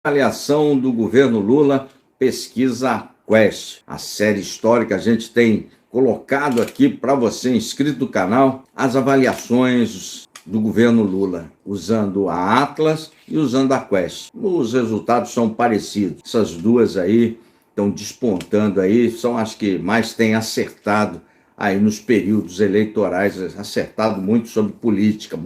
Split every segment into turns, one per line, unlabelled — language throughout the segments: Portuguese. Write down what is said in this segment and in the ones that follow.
Avaliação do governo Lula, pesquisa Quest. A série histórica a gente tem colocado aqui para você, inscrito no canal, as avaliações do governo Lula, usando a Atlas e usando a Quest. Os resultados são parecidos. Essas duas aí estão despontando aí, são as que mais têm acertado aí nos períodos eleitorais, acertado muito sobre política.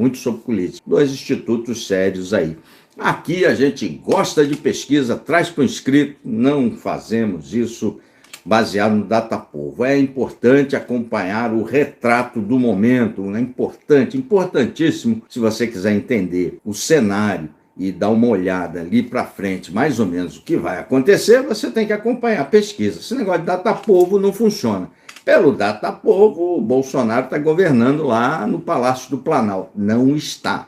Dois institutos sérios aí. Aqui a gente gosta de pesquisa, traz para o inscrito, não fazemos isso baseado no Datapovo. É importante acompanhar o retrato do momento, é importantíssimo, se você quiser entender o cenário e dar uma olhada ali para frente, mais ou menos o que vai acontecer, você tem que acompanhar a pesquisa. Esse negócio de Datapovo não funciona. Pelo Datapovo, o Bolsonaro está governando lá no Palácio do Planalto. Não está.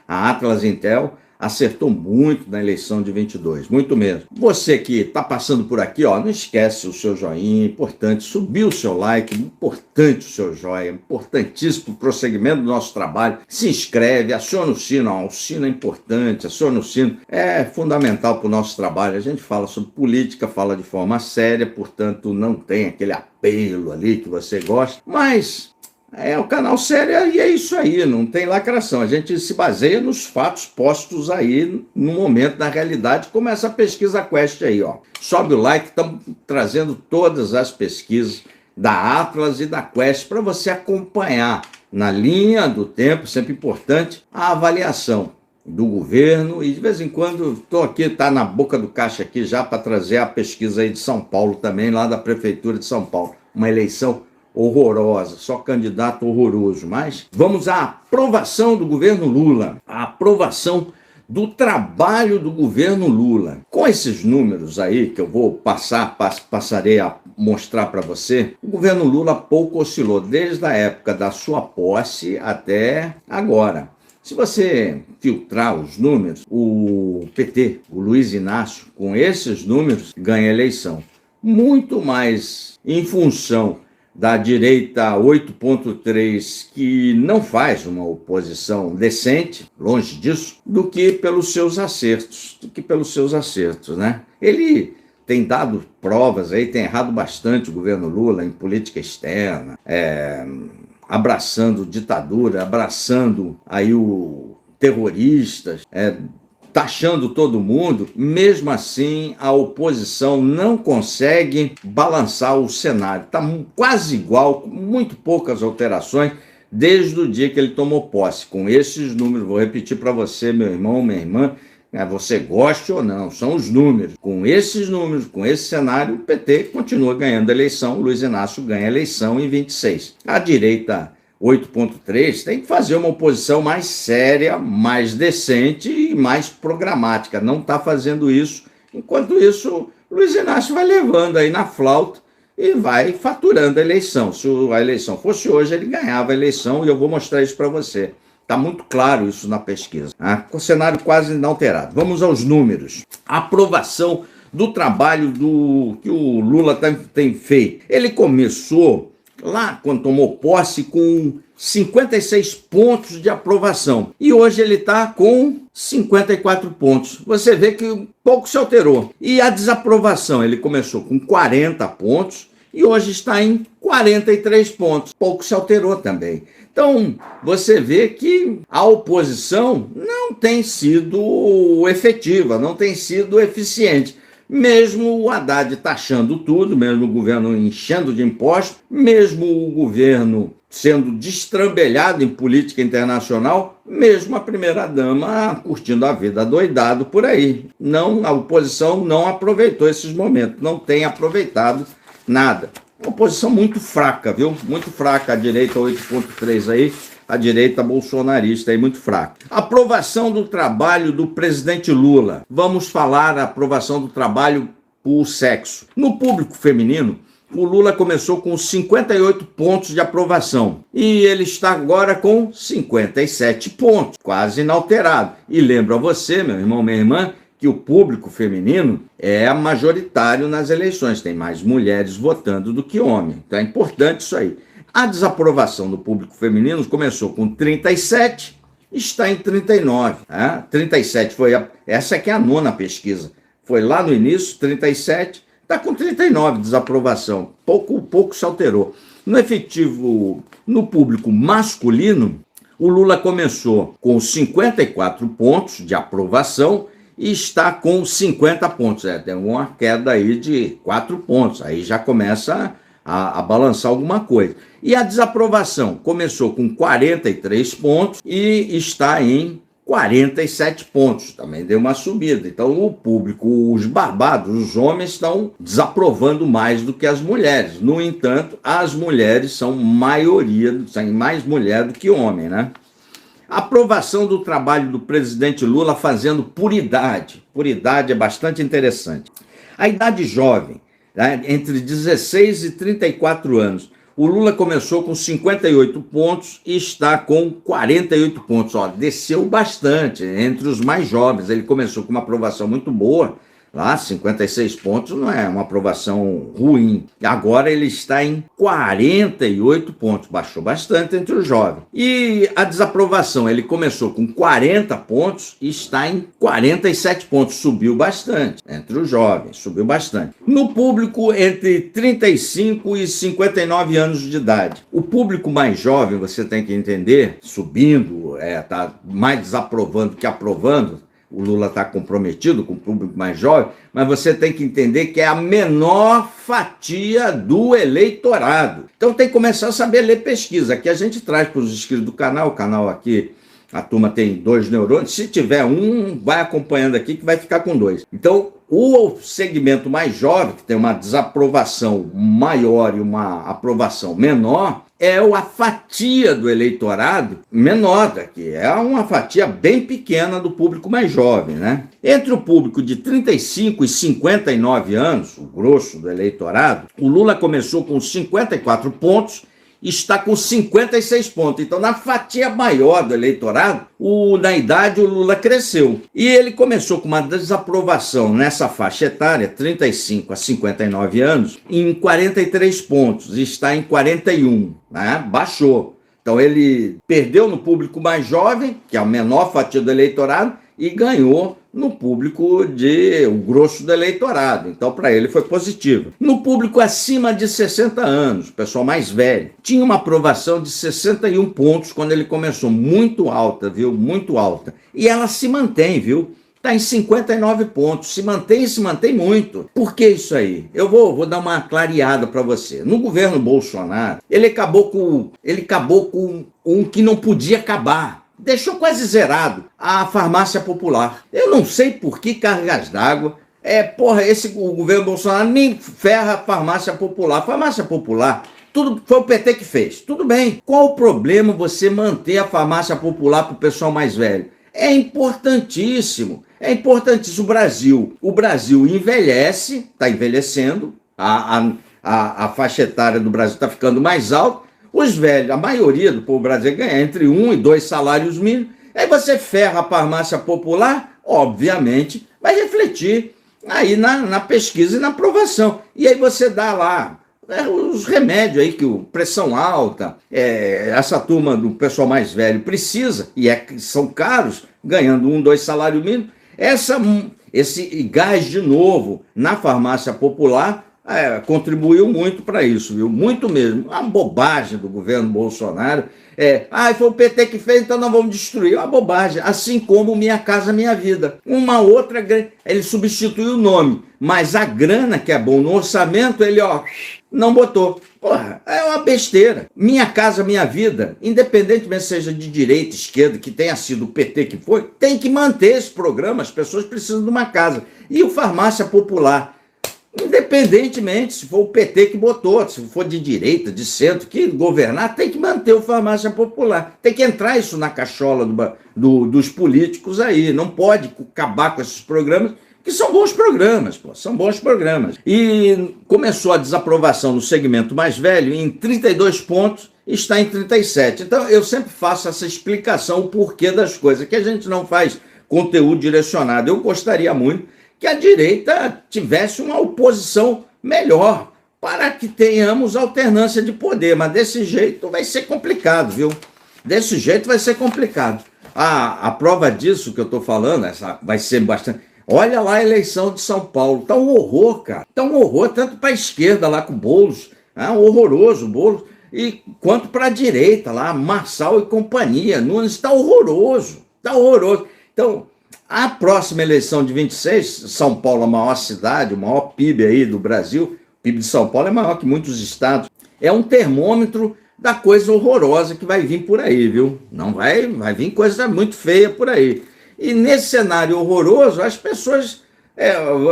A Atlas Intel acertou muito na eleição de 22, muito mesmo. Você que está passando por aqui, não esquece o seu joinha, importante, subir o seu like, importante o seu joinha, importantíssimo para o prosseguimento do nosso trabalho. Se inscreve, aciona o sino, o sino é importante, aciona o sino, é fundamental para o nosso trabalho. A gente fala sobre política, fala de forma séria, portanto não tem aquele apelo ali que você gosta, mas é o canal sério e é isso aí, não tem lacração. A gente se baseia nos fatos postos aí no momento, na realidade, como essa pesquisa Quest aí, Sobe o like, estamos trazendo todas as pesquisas da Atlas e da Quest para você acompanhar na linha do tempo, sempre importante, a avaliação do governo. E de vez em quando estou aqui, está na boca do caixa aqui já para trazer a pesquisa aí de São Paulo também, lá da Prefeitura de São Paulo. Uma eleição horrorosa, só candidato horroroso. Mas vamos à aprovação do governo Lula, a aprovação do trabalho do governo Lula. Com esses números aí que eu vou passarei a mostrar para você, o governo Lula pouco oscilou desde a época da sua posse até agora. Se você filtrar os números, o PT, o Luiz Inácio, com esses números, ganha a eleição. Muito mais em função da direita 8.3, que não faz uma oposição decente, longe disso, do que pelos seus acertos, né? Ele tem dado provas aí, tem errado bastante o governo Lula em política externa, abraçando ditadura, abraçando aí o terroristas, taxando todo mundo. Mesmo assim, a oposição não consegue balançar o cenário. Está quase igual, com muito poucas alterações, desde o dia que ele tomou posse. Com esses números, vou repetir para você, meu irmão, minha irmã, você goste ou não, são os números. Com esses números, com esse cenário, o PT continua ganhando a eleição, o Luiz Inácio ganha a eleição em 26. A direita 8.3 tem que fazer uma oposição mais séria, mais decente e mais programática. Não está fazendo isso. Enquanto isso, Luiz Inácio vai levando aí na flauta e vai faturando a eleição. Se a eleição fosse hoje, ele ganhava a eleição, e eu vou mostrar isso para você. Está muito claro isso na pesquisa, com o cenário quase inalterado. Vamos aos números. A aprovação do trabalho que o Lula tem feito. Ele começou lá, quando tomou posse, com 56 pontos de aprovação. E hoje ele está com 54 pontos. Você vê que pouco se alterou. E a desaprovação, ele começou com 40 pontos e hoje está em 43 pontos. Pouco se alterou também. Então, você vê que a oposição não tem sido efetiva, não tem sido eficiente. Mesmo o Haddad taxando tudo, mesmo o governo enchendo de impostos, mesmo o governo sendo destrambelhado em política internacional, mesmo a primeira-dama curtindo a vida doidado por aí. Não, a oposição não aproveitou esses momentos, não tem aproveitado nada. Uma oposição muito fraca, viu? Muito fraca, a direita 8.3 aí, a direita bolsonarista aí muito fraca. Aprovação do trabalho do presidente Lula. Vamos falar da aprovação do trabalho por sexo. No público feminino, o Lula começou com 58 pontos de aprovação e ele está agora com 57 pontos, quase inalterado. E lembro a você, meu irmão, minha irmã, que o público feminino é majoritário nas eleições, tem mais mulheres votando do que homens. Então é importante isso aí. A desaprovação do público feminino começou com 37 está em 39, né? 37 essa aqui é a nona pesquisa. Foi lá no início, 37, está com 39 de desaprovação. Pouco se alterou. No efetivo, no público masculino, o Lula começou com 54 pontos de aprovação e está com 50 pontos. Tem uma queda aí de 4 pontos. Aí já começa a balançar alguma coisa. E a desaprovação começou com 43 pontos e está em 47 pontos. Também deu uma subida. Então o público, os barbados, os homens estão desaprovando mais do que as mulheres. No entanto, as mulheres são maioria, tem mais mulher do que homem, né? Aprovação do trabalho do presidente Lula fazendo por idade. Por idade é bastante interessante. A idade jovem, né, entre 16 e 34 anos. O Lula começou com 58 pontos e está com 48 pontos. Desceu bastante entre os mais jovens. Ele começou com uma aprovação muito boa. Lá, 56 pontos não é uma aprovação ruim. Agora ele está em 48 pontos. Baixou bastante entre os jovens. E a desaprovação, ele começou com 40 pontos e está em 47 pontos. Subiu bastante entre os jovens, subiu bastante. No público entre 35 e 59 anos de idade. O público mais jovem, você tem que entender, subindo, está mais desaprovando que aprovando. O Lula está comprometido com o público mais jovem, mas você tem que entender que é a menor fatia do eleitorado. Então tem que começar a saber ler pesquisa. Aqui a gente traz para os inscritos do canal, o canal aqui, a turma tem 2 neurônios, se tiver um, vai acompanhando aqui que vai ficar com 2. Então o segmento mais jovem, que tem uma desaprovação maior e uma aprovação menor, é a fatia do eleitorado menor daqui, é uma fatia bem pequena do público mais jovem, né? Entre o público de 35 e 59 anos, o grosso do eleitorado, o Lula começou com 54 pontos, está com 56 pontos. Então, na fatia maior do eleitorado, na idade, o Lula cresceu. E ele começou com uma desaprovação nessa faixa etária, 35 a 59 anos, em 43 pontos. Está em 41, né? Baixou. Então, ele perdeu no público mais jovem, que é a menor fatia do eleitorado, e ganhou no público o grosso do eleitorado. Então, para ele foi positivo. No público acima de 60 anos, o pessoal mais velho, tinha uma aprovação de 61 pontos quando ele começou. Muito alta, viu? Muito alta. E ela se mantém, viu? Está em 59 pontos. Se mantém muito. Por que isso aí? Eu vou dar uma clareada para você. No governo Bolsonaro, ele acabou com um que não podia acabar. Deixou quase zerado a farmácia popular. Eu não sei por que cargas d'água. O governo Bolsonaro nem ferra a farmácia popular. Farmácia popular, tudo foi o PT que fez. Tudo bem. Qual o problema você manter a farmácia popular para o pessoal mais velho? É importantíssimo. É importantíssimo. O Brasil envelhece, está envelhecendo. A faixa etária do Brasil está ficando mais alta. Os velhos, a maioria do povo brasileiro ganha entre 1 e 2 salários mínimos. Aí você ferra a farmácia popular, obviamente, vai refletir aí na pesquisa e na aprovação. E aí você dá lá os remédios aí, que pressão alta, essa turma do pessoal mais velho precisa, e são caros, ganhando 1, 2 salários mínimos. Esse gás de novo na farmácia popular contribuiu muito para isso, viu? Muito mesmo. A bobagem do governo Bolsonaro foi o PT que fez, então nós vamos destruir. Uma bobagem. Assim como Minha Casa Minha Vida. Uma outra, ele substituiu o nome, mas a grana que é bom no orçamento, ele não botou. Porra, é uma besteira. Minha Casa Minha Vida, independentemente seja de direita, esquerda, que tenha sido o PT que foi, tem que manter esse programa. As pessoas precisam de uma casa. E o Farmácia Popular, independentemente se for o PT que botou, se for de direita, de centro, que governar, tem que manter o Farmácia Popular. Tem que entrar isso na cachola dos políticos aí. Não pode acabar com esses programas, que são bons programas, pô, são bons programas. E começou a desaprovação no segmento mais velho em 32 pontos, está em 37. Então eu sempre faço essa explicação, o porquê das coisas, que a gente não faz conteúdo direcionado. Eu gostaria muito que a direita tivesse uma oposição melhor, para que tenhamos alternância de poder, mas desse jeito vai ser complicado, viu? Desse jeito vai ser complicado. A prova disso que eu estou falando, essa vai ser bastante... Olha lá a eleição de São Paulo, tá um horror, cara. Tá um horror, tanto para a esquerda lá com o Boulos, horroroso o Boulos, e quanto para a direita lá, Marçal e companhia. Nunes está horroroso, tá horroroso. Então, a próxima eleição de 26, São Paulo, a maior cidade, o maior PIB aí do Brasil, o PIB de São Paulo é maior que muitos estados, é um termômetro da coisa horrorosa que vai vir por aí, viu? Não vai vir coisa muito feia por aí. E nesse cenário horroroso, as pessoas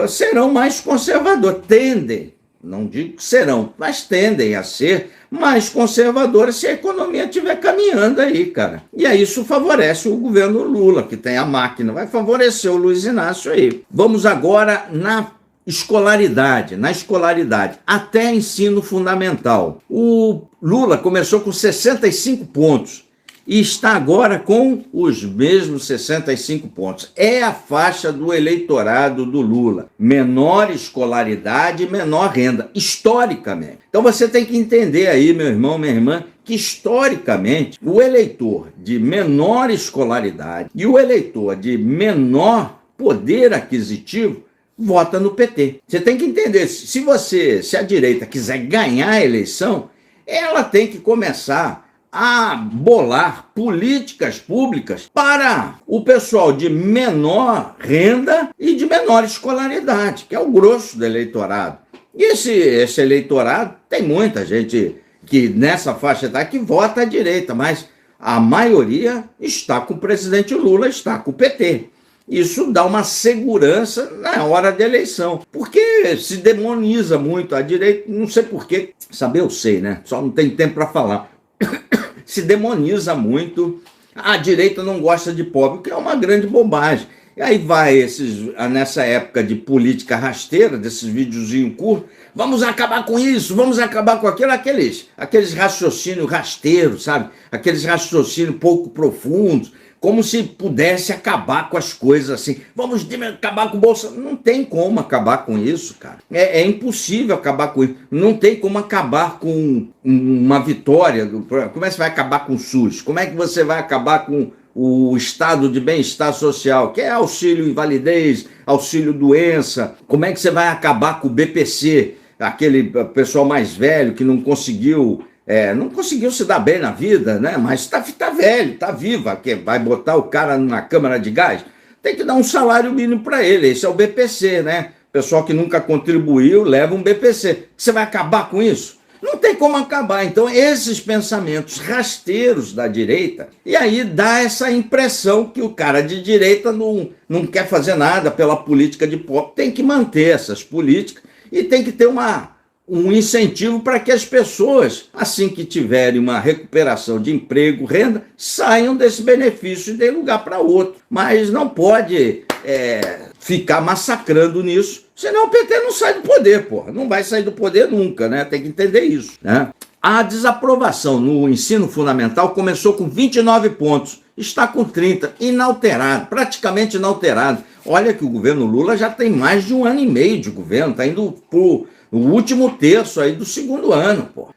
serão mais conservadoras, tendem, não digo que serão, mas tendem a ser mais conservadoras se a economia estiver caminhando aí, cara. E aí isso favorece o governo Lula, que tem a máquina, vai favorecer o Luiz Inácio aí. Vamos agora na escolaridade, até ensino fundamental. O Lula começou com 65 pontos. E está agora com os mesmos 65 pontos. É a faixa do eleitorado do Lula. Menor escolaridade e menor renda, historicamente. Então você tem que entender aí, meu irmão, minha irmã, que historicamente o eleitor de menor escolaridade e o eleitor de menor poder aquisitivo vota no PT. Você tem que entender, se a direita quiser ganhar a eleição, ela tem que começar a bolar políticas públicas para o pessoal de menor renda e de menor escolaridade, que é o grosso do eleitorado. E esse eleitorado tem muita gente que nessa faixa etária que vota à direita, mas a maioria está com o presidente Lula, está com o PT. Isso dá uma segurança na hora da eleição, porque se demoniza muito a direita, não sei porquê, saber eu sei, né? Só não tem tempo para falar. Se demoniza muito, a direita não gosta de pobre, que é uma grande bobagem. E aí vai nessa época de política rasteira, desses videozinhos curtos, vamos acabar com isso, vamos acabar com aquilo, aqueles raciocínios rasteiros, sabe? Aqueles raciocínios pouco profundos, como se pudesse acabar com as coisas assim. Vamos acabar com o Bolsonaro. Não tem como acabar com isso, cara. É impossível acabar com isso. Não tem como acabar com uma vitória. Como é que você vai acabar com o SUS? Como é que você vai acabar com o estado de bem-estar social, que é auxílio invalidez, auxílio doença? Como é que você vai acabar com o BPC, aquele pessoal mais velho que não conseguiu se dar bem na vida, né? Mas está velho, está vivo, que vai botar o cara na câmara de gás? Tem que dar um salário mínimo para ele, esse é o BPC, né? Pessoal que nunca contribuiu leva um BPC. Você vai acabar com isso? Não tem como acabar. Então, esses pensamentos rasteiros da direita, e aí dá essa impressão que o cara de direita não quer fazer nada pela política de pobre. Tem que manter essas políticas e tem que ter um incentivo para que as pessoas, assim que tiverem uma recuperação de emprego, renda, saiam desse benefício e dêem lugar para outro. Mas não pode ficar massacrando nisso, senão o PT não sai do poder, porra. Não vai sair do poder nunca, né? Tem que entender isso, né? A desaprovação no ensino fundamental começou com 29 pontos, está com 30, inalterado, praticamente inalterado. Olha que o governo Lula já tem mais de 1 ano e meio de governo, está indo no último terço aí do segundo ano, pô.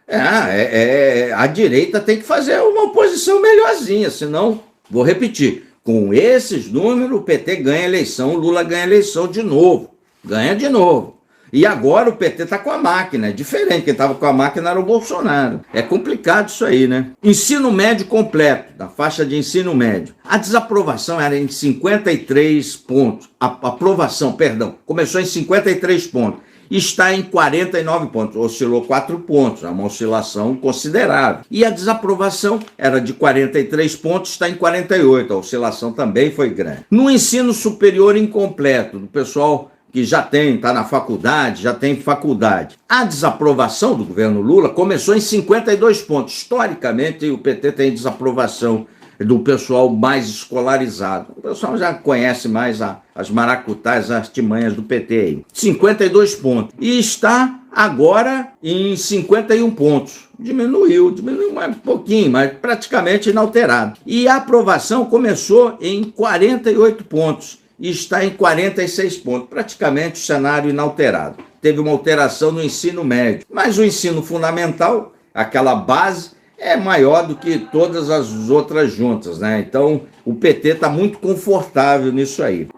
A direita tem que fazer uma oposição melhorzinha, senão, vou repetir, com esses números o PT ganha a eleição, o Lula ganha a eleição de novo, ganha de novo. E agora o PT está com a máquina, é diferente, quem estava com a máquina era o Bolsonaro. É complicado isso aí, né? Ensino médio completo, da faixa de ensino médio. A desaprovação era em 53 pontos, a aprovação, perdão, começou em 53 pontos. Está em 49 pontos, oscilou 4 pontos, é uma oscilação considerável. E a desaprovação era de 43 pontos, está em 48, a oscilação também foi grande. No ensino superior incompleto, do pessoal que já está na faculdade, já tem faculdade, a desaprovação do governo Lula começou em 52 pontos. Historicamente, o PT tem desaprovação do pessoal mais escolarizado. O pessoal já conhece mais as maracutás, as artimanhas do PT aí. 52 pontos. E está agora em 51 pontos. Diminuiu mais um pouquinho, mas praticamente inalterado. E a aprovação começou em 48 pontos e está em 46 pontos. Praticamente o cenário inalterado. Teve uma alteração no ensino médio. Mas o ensino fundamental, aquela base, é maior do que todas as outras juntas, né? Então, o PT está muito confortável nisso aí.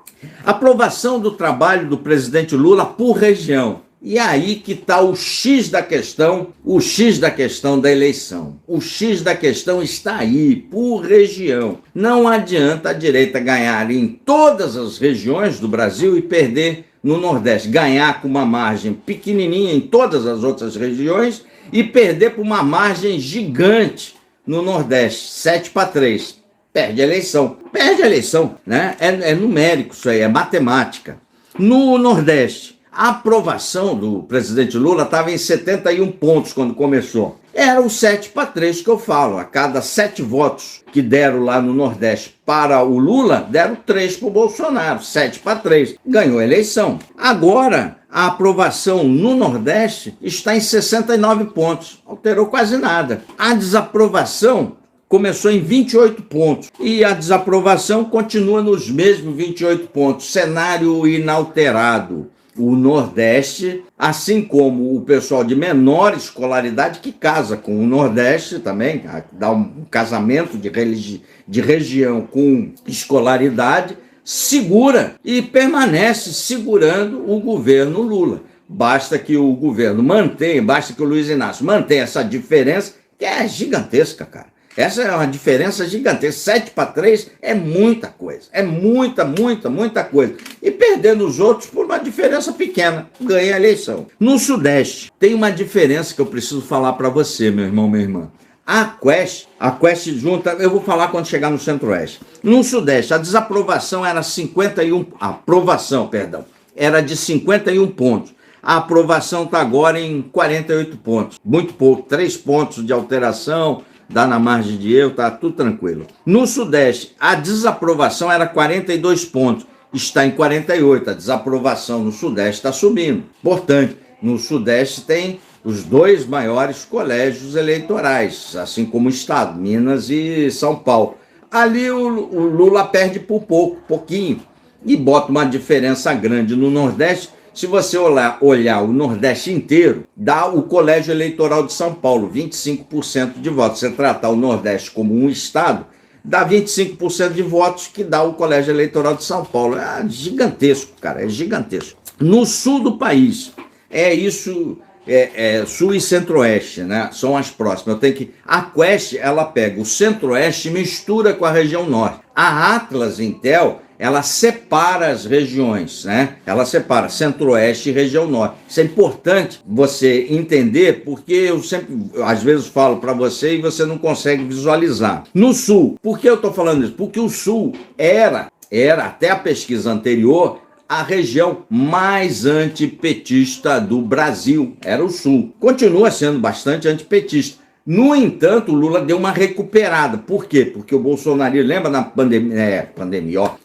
Aprovação do trabalho do presidente Lula por região. E aí que está o X da questão da eleição. O X da questão está aí, por região. Não adianta a direita ganhar em todas as regiões do Brasil e perder no Nordeste. Ganhar com uma margem pequenininha em todas as outras regiões e perder por uma margem gigante no Nordeste, 7-3. Perde a eleição, né? É numérico isso aí, é matemática. No Nordeste, a aprovação do presidente Lula estava em 71 pontos quando começou. Era o 7-3 que eu falo. A cada 7 votos que deram lá no Nordeste para o Lula, deram 3 para o Bolsonaro, 7-3. Ganhou a eleição. Agora, a aprovação no Nordeste está em 69 pontos. Alterou quase nada. A desaprovação começou em 28 pontos e a desaprovação continua nos mesmos 28 pontos. Cenário inalterado. O Nordeste, assim como o pessoal de menor escolaridade que casa com o Nordeste também, dá um casamento de região com escolaridade, segura e permanece segurando o governo Lula. Basta que o governo basta que o Luiz Inácio mantenha essa diferença, que é gigantesca, cara. Essa é uma diferença gigantesca. 7-3 é muita coisa. É muita coisa. E perdendo os outros por uma diferença pequena, ganha a eleição. No Sudeste, tem uma diferença que eu preciso falar para você, meu irmão, minha irmã. A Quest junta, eu vou falar quando chegar no Centro-Oeste. No Sudeste, a desaprovação era 51, era de 51 pontos. A aprovação está agora em 48 pontos. Muito pouco, 3 pontos de alteração, dá na margem de erro, tá tudo tranquilo. No Sudeste, a desaprovação era 42 pontos, está em 48. A desaprovação no Sudeste está subindo. Importante, no Sudeste tem os 2 maiores colégios eleitorais, assim como o Estado, Minas e São Paulo. Ali o Lula perde por pouquinho, e bota uma diferença grande no Nordeste. Se você olhar o Nordeste inteiro, dá o Colégio Eleitoral de São Paulo, 25% de votos. Você tratar o Nordeste como um estado, dá 25% de votos que dá o Colégio Eleitoral de São Paulo. É gigantesco, cara, é gigantesco. No sul do país, sul e centro-oeste, né? São as próximas. A Quest, ela pega o centro-oeste e mistura com a região norte. A Atlas Intel, ela separa as regiões, né? Ela separa centro-oeste e região norte. Isso é importante você entender, porque eu sempre, às vezes, falo para você e você não consegue visualizar. No sul, por que eu estou falando isso? Porque o sul era até a pesquisa anterior, a região mais antipetista do Brasil. Era o sul. Continua sendo bastante antipetista. No entanto, o Lula deu uma recuperada. Por quê? Porque o bolsonarismo, lembra na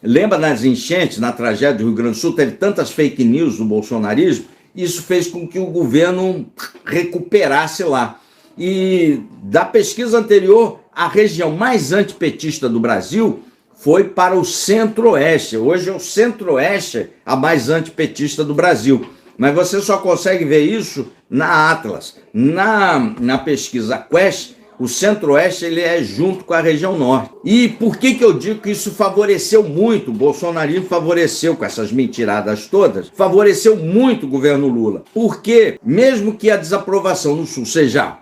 lembra nas enchentes, na tragédia do Rio Grande do Sul, teve tantas fake news do bolsonarismo, isso fez com que o governo recuperasse lá. E da pesquisa anterior, a região mais antipetista do Brasil foi para o centro-oeste. Hoje é o centro-oeste a mais antipetista do Brasil. Mas você só consegue ver isso na Atlas. Na pesquisa Quest, o centro-oeste ele é junto com a região norte. E por que eu digo que isso favoreceu muito, o bolsonarismo favoreceu com essas mentiradas todas, favoreceu muito o governo Lula? Porque mesmo que a desaprovação no sul seja,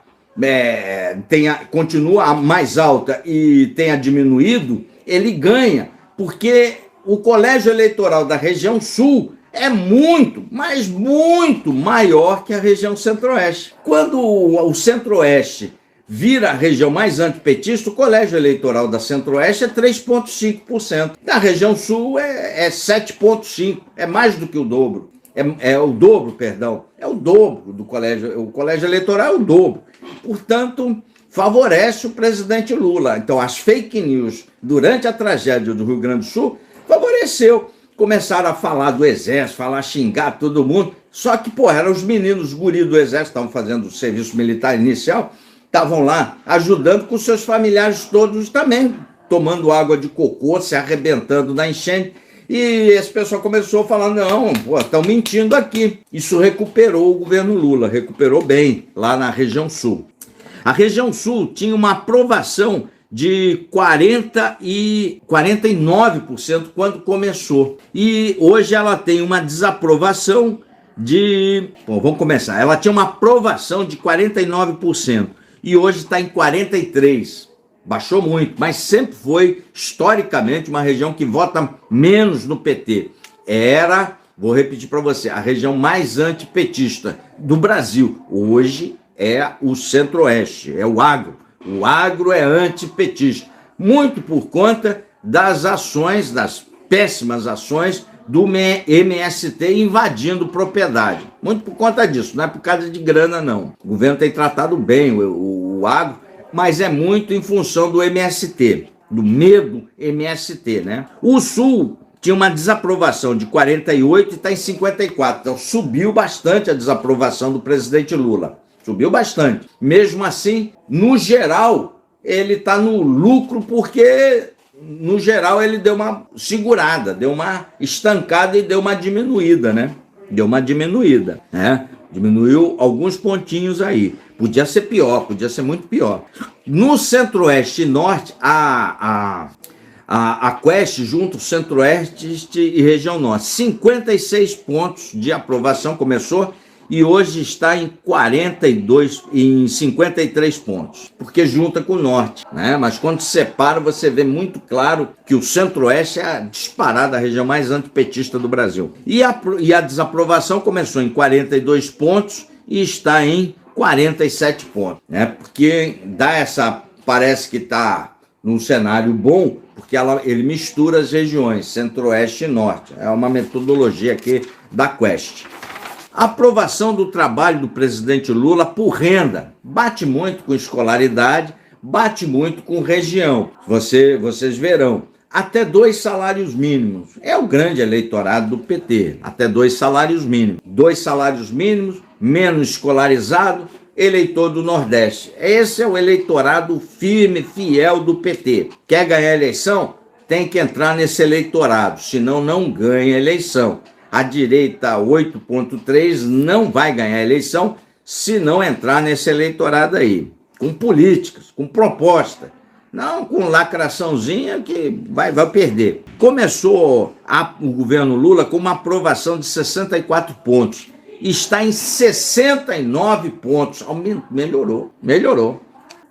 continua mais alta e tenha diminuído, ele ganha, porque o colégio eleitoral da região sul é muito, mas muito maior que a região centro-oeste. Quando o centro-oeste vira a região mais antipetista, o colégio eleitoral da centro-oeste é 3,5%. Da região sul é 7,5%, é mais do que o dobro. É o dobro do colégio. O colégio eleitoral é o dobro. Portanto, favorece o presidente Lula. Então, as fake news durante a tragédia do Rio Grande do Sul favoreceu. Começaram a falar do exército, xingar todo mundo. Só que, eram os meninos, os guris do exército, estavam fazendo o serviço militar inicial, estavam lá ajudando com seus familiares todos também, tomando água de cocô, se arrebentando na enchente. E esse pessoal começou a falar, não, estão mentindo aqui. Isso recuperou o governo Lula, recuperou bem lá na região sul. A região sul tinha uma aprovação de 49% quando começou. E hoje ela tem uma desaprovação de... Bom, vamos começar. Ela tinha uma aprovação de 49% e hoje está em 43%. Baixou muito, mas sempre foi, historicamente, uma região que vota menos no PT. Era, vou repetir para você, a região mais antipetista do Brasil. Hoje é o Centro-Oeste, é o agro. O agro é antipetista, muito por conta das ações, das péssimas ações do MST invadindo propriedade. Muito por conta disso, não é por causa de grana, não. O governo tem tratado bem o agro, mas é muito em função do MST, do medo MST, né? O Sul tinha uma desaprovação de 48% e está em 54%. Então subiu bastante a desaprovação do presidente Lula. Subiu bastante. Mesmo assim, no geral, ele está no lucro porque, no geral, ele deu uma segurada, deu uma estancada e deu uma diminuída, né? Deu uma diminuída, né? Diminuiu alguns pontinhos aí. Podia ser pior, podia ser muito pior. No Centro-Oeste e Norte, a Quest junto Centro-Oeste e Região Norte, 56 pontos de aprovação começou e hoje está em 53 pontos, porque junta com o Norte, né? Mas quando separa, você vê muito claro que o Centro-Oeste é a disparada, a região mais antipetista do Brasil. E a desaprovação começou em 42 pontos e está em 47 pontos, né? Porque parece que está num cenário bom, porque ele mistura as regiões Centro-Oeste e Norte. É uma metodologia aqui da Quest. A aprovação do trabalho do presidente Lula por renda bate muito com escolaridade, bate muito com região. Vocês verão, até 2 salários mínimos. É o grande eleitorado do PT, até 2 salários mínimos. 2 salários mínimos, menos escolarizado, eleitor do Nordeste. Esse é o eleitorado firme, fiel do PT. Quer ganhar eleição? Tem que entrar nesse eleitorado, senão não ganha eleição. A direita 8,3 não vai ganhar eleição se não entrar nesse eleitorado aí, com políticas, com proposta, não com lacraçãozinha que vai perder. Começou o governo Lula com uma aprovação de 64 pontos, está em 69 pontos, melhorou.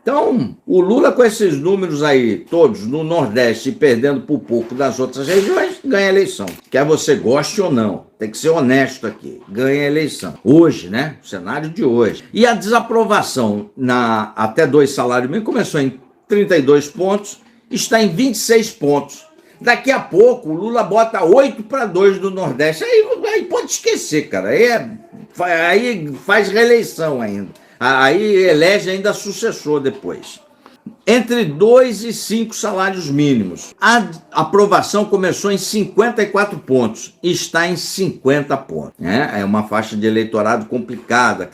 Então, o Lula com esses números aí, todos no Nordeste, perdendo por pouco das outras regiões, ganha a eleição. Quer você goste ou não, tem que ser honesto aqui, ganha a eleição. Hoje, né? O cenário de hoje. E a desaprovação até 2 salários mínimos começou em 32 pontos, está em 26 pontos. Daqui a pouco, o Lula bota 8-2 do Nordeste. Aí pode esquecer, cara. Aí faz reeleição ainda. Aí elege ainda sucessor depois. Entre 2 e 5 salários mínimos. A aprovação começou em 54 pontos e está em 50 pontos. É uma faixa de eleitorado complicada,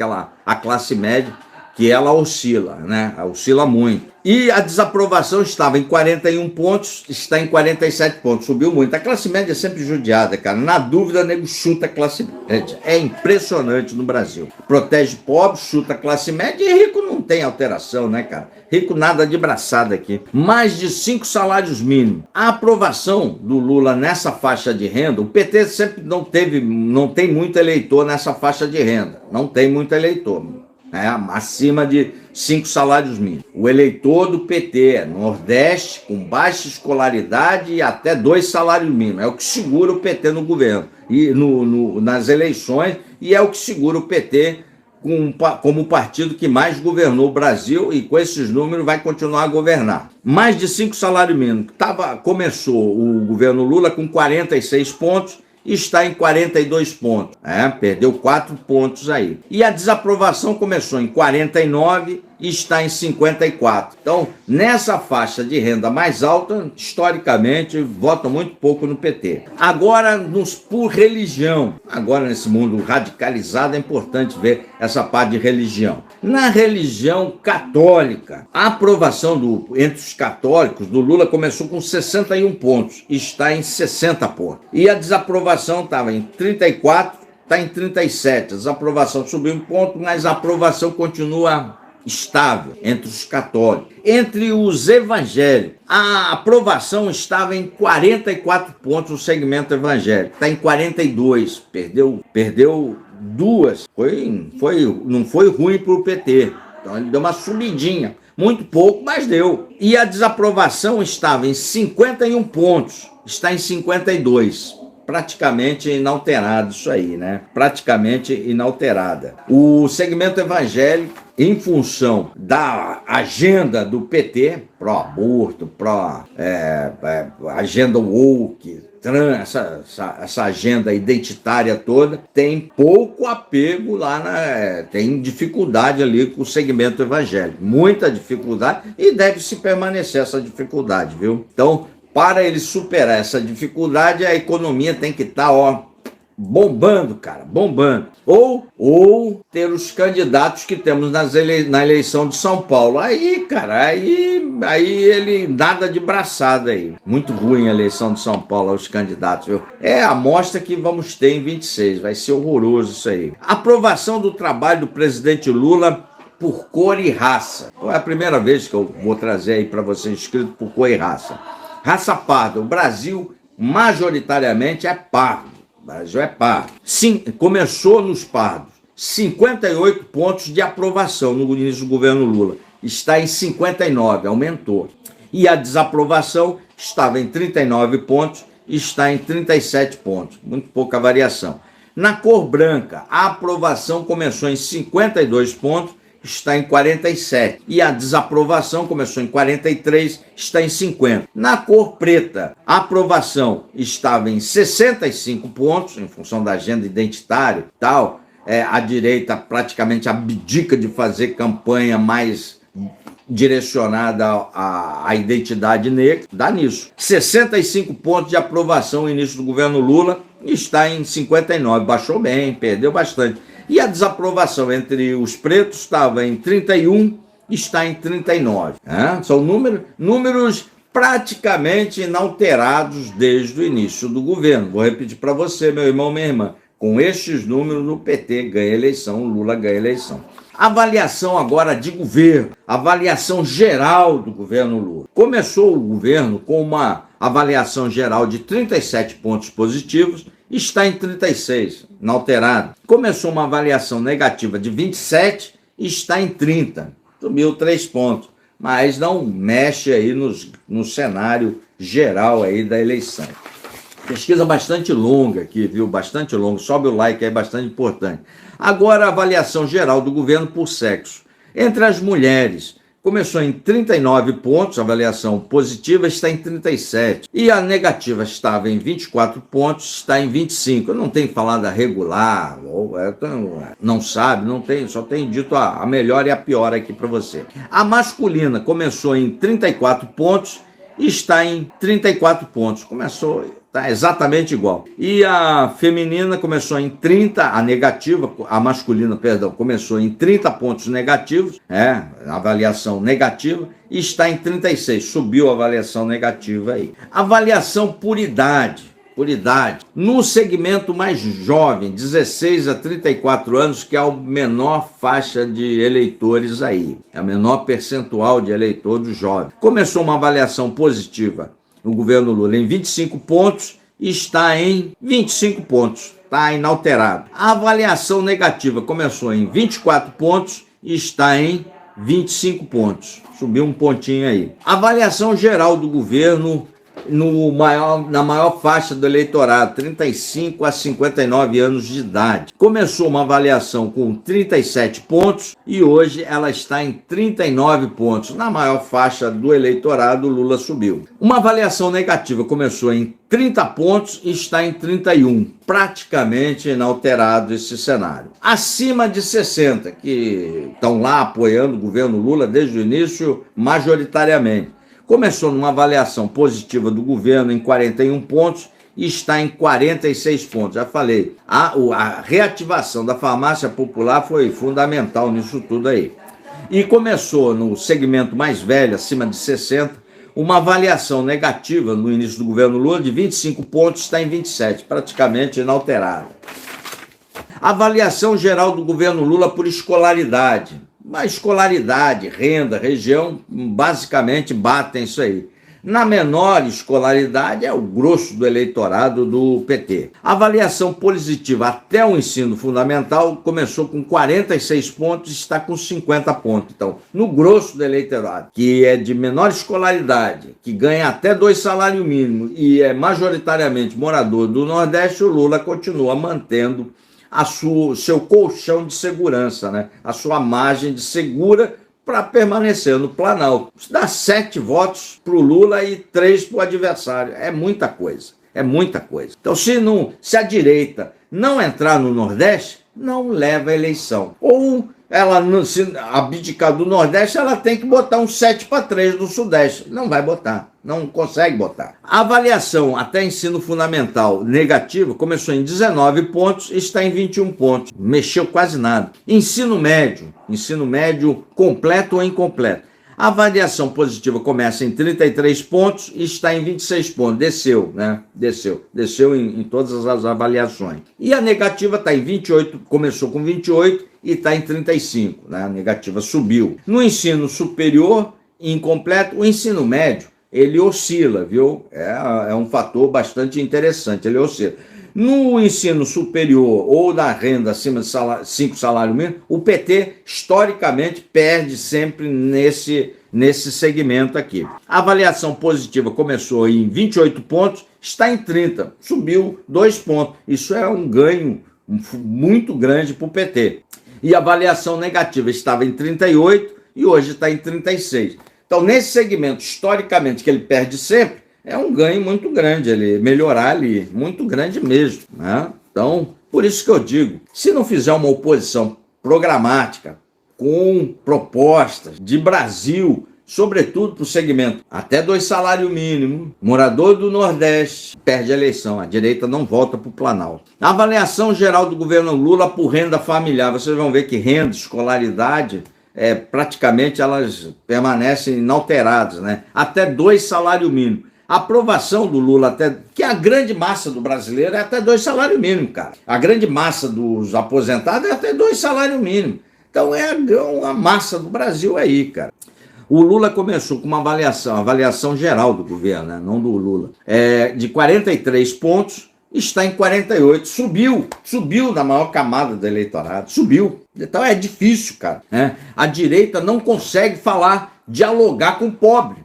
a classe média, que ela oscila, né? Oscila muito. E a desaprovação estava em 41 pontos, está em 47 pontos, subiu muito. A classe média é sempre judiada, cara. Na dúvida, nego chuta a classe média. É impressionante no Brasil. Protege pobre, chuta a classe média e rico não tem alteração, né, cara? Rico nada de braçada aqui. Mais de 5 salários mínimos. A aprovação do Lula nessa faixa de renda, o PT sempre não tem muito eleitor nessa faixa de renda. Não tem muito eleitor. Acima de 5 salários mínimos. O eleitor do PT é Nordeste, com baixa escolaridade e até 2 salários mínimos. É o que segura o PT no governo, e nas eleições, e é o que segura o PT como o partido que mais governou o Brasil e com esses números vai continuar a governar. Mais de 5 salários mínimos. Começou o governo Lula com 46 pontos, está em 42 pontos, perdeu 4 pontos aí. E a desaprovação começou em 49 e está em 54. Então, nessa faixa de renda mais alta, historicamente, votam muito pouco no PT. Agora, por religião. Agora, nesse mundo radicalizado, é importante ver essa parte de religião. Na religião católica, a aprovação entre os católicos do Lula começou com 61 pontos, está em 60 pontos. E a desaprovação estava em 34, está em 37. A desaprovação subiu um ponto, mas a aprovação continua estável entre os católicos. Entre os evangélicos, a aprovação estava em 44 pontos no segmento evangélico. Está em 42, perdeu duas. Não foi ruim para o PT. Então ele deu uma subidinha. Muito pouco, mas deu. E a desaprovação estava em 51 pontos. Está em 52. Praticamente inalterado isso aí, né? Praticamente inalterada. O segmento evangélico, em função da agenda do PT, pró-aborto, agenda woke, essa agenda identitária toda, tem pouco apego lá, tem dificuldade ali com o segmento evangélico. Muita dificuldade e deve se permanecer essa dificuldade, viu? Então, para ele superar essa dificuldade, a economia tem que estar, bombando, cara, bombando. Ou ter os candidatos que temos na eleição de São Paulo. Aí, cara, aí ele nada de braçada aí. Muito ruim a eleição de São Paulo, os candidatos, viu? É a amostra que vamos ter em 26, vai ser horroroso isso aí. Aprovação do trabalho do presidente Lula por cor e raça. É a primeira vez que eu vou trazer aí para você escrito por cor e raça. Raça parda. O Brasil majoritariamente é pardo. O Brasil é pardo. Sim, começou nos pardos. 58 pontos de aprovação no início do governo Lula. Está em 59, aumentou. E a desaprovação estava em 39 pontos, está em 37 pontos. Muito pouca variação. Na cor branca, a aprovação começou em 52 pontos, está em 47. E a desaprovação começou em 43, está em 50. Na cor preta, a aprovação estava em 65 pontos, em função da agenda identitária e tal. A direita praticamente abdica de fazer campanha mais direcionada à identidade negra. Dá nisso. 65 pontos de aprovação no início do governo Lula, está em 59. Baixou bem, perdeu bastante. E a desaprovação entre os pretos estava em 31, está em 39. São números praticamente inalterados desde o início do governo. Vou repetir para você, meu irmão, minha irmã. Com estes números, o PT ganha a eleição, o Lula ganha a eleição. Avaliação agora de governo, avaliação geral do governo Lula. Começou o governo com uma avaliação geral de 37 pontos positivos, está em 36, inalterado. Começou uma avaliação negativa de 27, está em 30, subiu 3 pontos, mas não mexe aí no cenário geral aí da eleição. Pesquisa bastante longa aqui, viu? Bastante longa, sobe o like aí, bastante importante. Agora a avaliação geral do governo por sexo. Entre as mulheres, começou em 39 pontos, a avaliação positiva está em 37. E a negativa estava em 24 pontos, está em 25. Eu não tenho falado a regular, não sabe, não tem, só tenho dito a melhor e a pior aqui para você. A masculina começou em 34 pontos, está em 34 pontos. Tá exatamente igual. E a feminina começou em 30, a masculina, começou em 30 pontos negativos, avaliação negativa, e está em 36, subiu a avaliação negativa aí. Avaliação por idade. No segmento mais jovem, 16 a 34 anos, que é a menor faixa de eleitores aí, é a menor percentual de eleitores jovens. Começou uma avaliação positiva no governo Lula em 25 pontos e está em 25 pontos, está inalterado. A avaliação negativa começou em 24 pontos e está em 25 pontos, subiu um pontinho aí. A avaliação geral do governo na maior faixa do eleitorado, 35 a 59 anos de idade. Começou uma avaliação com 37 pontos e hoje ela está em 39 pontos. Na maior faixa do eleitorado, Lula subiu. Uma avaliação negativa começou em 30 pontos e está em 31. Praticamente inalterado esse cenário. Acima de 60, que estão lá apoiando o governo Lula desde o início, majoritariamente. Começou numa avaliação positiva do governo em 41 pontos e está em 46 pontos. Já falei, a reativação da farmácia popular foi fundamental nisso tudo aí. E começou no segmento mais velho, acima de 60, uma avaliação negativa no início do governo Lula de 25 pontos, está em 27, praticamente inalterada. Avaliação geral do governo Lula por escolaridade. A escolaridade, renda, região, basicamente batem isso aí. Na menor escolaridade é o grosso do eleitorado do PT. A avaliação positiva até o ensino fundamental começou com 46 pontos e está com 50 pontos. Então, no grosso do eleitorado, que é de menor escolaridade, que ganha até 2 salários mínimos e é majoritariamente morador do Nordeste, o Lula continua mantendo seu colchão de segurança, né? A sua margem de segura para permanecer no Planalto. Isso dá 7 votos para o Lula e 3 para o adversário. É muita coisa, é muita coisa. Então, se a direita não entrar no Nordeste, não leva a eleição. Ou ela, se abdicar do Nordeste, ela tem que botar um 7-3 no Sudeste. Não vai botar, não consegue botar. A avaliação até ensino fundamental negativa começou em 19 pontos e está em 21 pontos. Mexeu quase nada. Ensino médio completo ou incompleto. A avaliação positiva começa em 33 pontos e está em 26 pontos. Desceu, né? Desceu em todas as avaliações. E a negativa está em 28, começou com 28 e está em 35, né? A negativa subiu. No ensino superior, incompleto, o ensino médio, ele oscila, viu? É um fator bastante interessante, ele oscila. No ensino superior ou na renda acima de 5 salários mínimos, o PT, historicamente, perde sempre nesse segmento aqui. A avaliação positiva começou em 28 pontos, está em 30, subiu 2 pontos. Isso é um ganho muito grande para o PT. E a avaliação negativa estava em 38 e hoje está em 36. Então, nesse segmento, historicamente, que ele perde sempre, é um ganho muito grande, ele melhorar ali, muito grande mesmo, né? Então, por isso que eu digo, se não fizer uma oposição programática, com propostas de Brasil, sobretudo para o segmento até 2 salários mínimos, morador do Nordeste, perde a eleição, a direita não volta para o Planalto. A avaliação geral do governo Lula por renda familiar, vocês vão ver que renda, escolaridade, praticamente elas permanecem inalteradas, né? Até 2 salários mínimos. A aprovação do Lula, que a grande massa do brasileiro é até 2 salários mínimos, cara. A grande massa dos aposentados é até 2 salários mínimos. Então a massa do Brasil aí, cara. O Lula começou com uma avaliação geral do governo, né? Não do Lula, de 43 pontos, está em 48, subiu na maior camada do eleitorado, subiu. Então é difícil, cara, né? A direita não consegue dialogar com o pobre.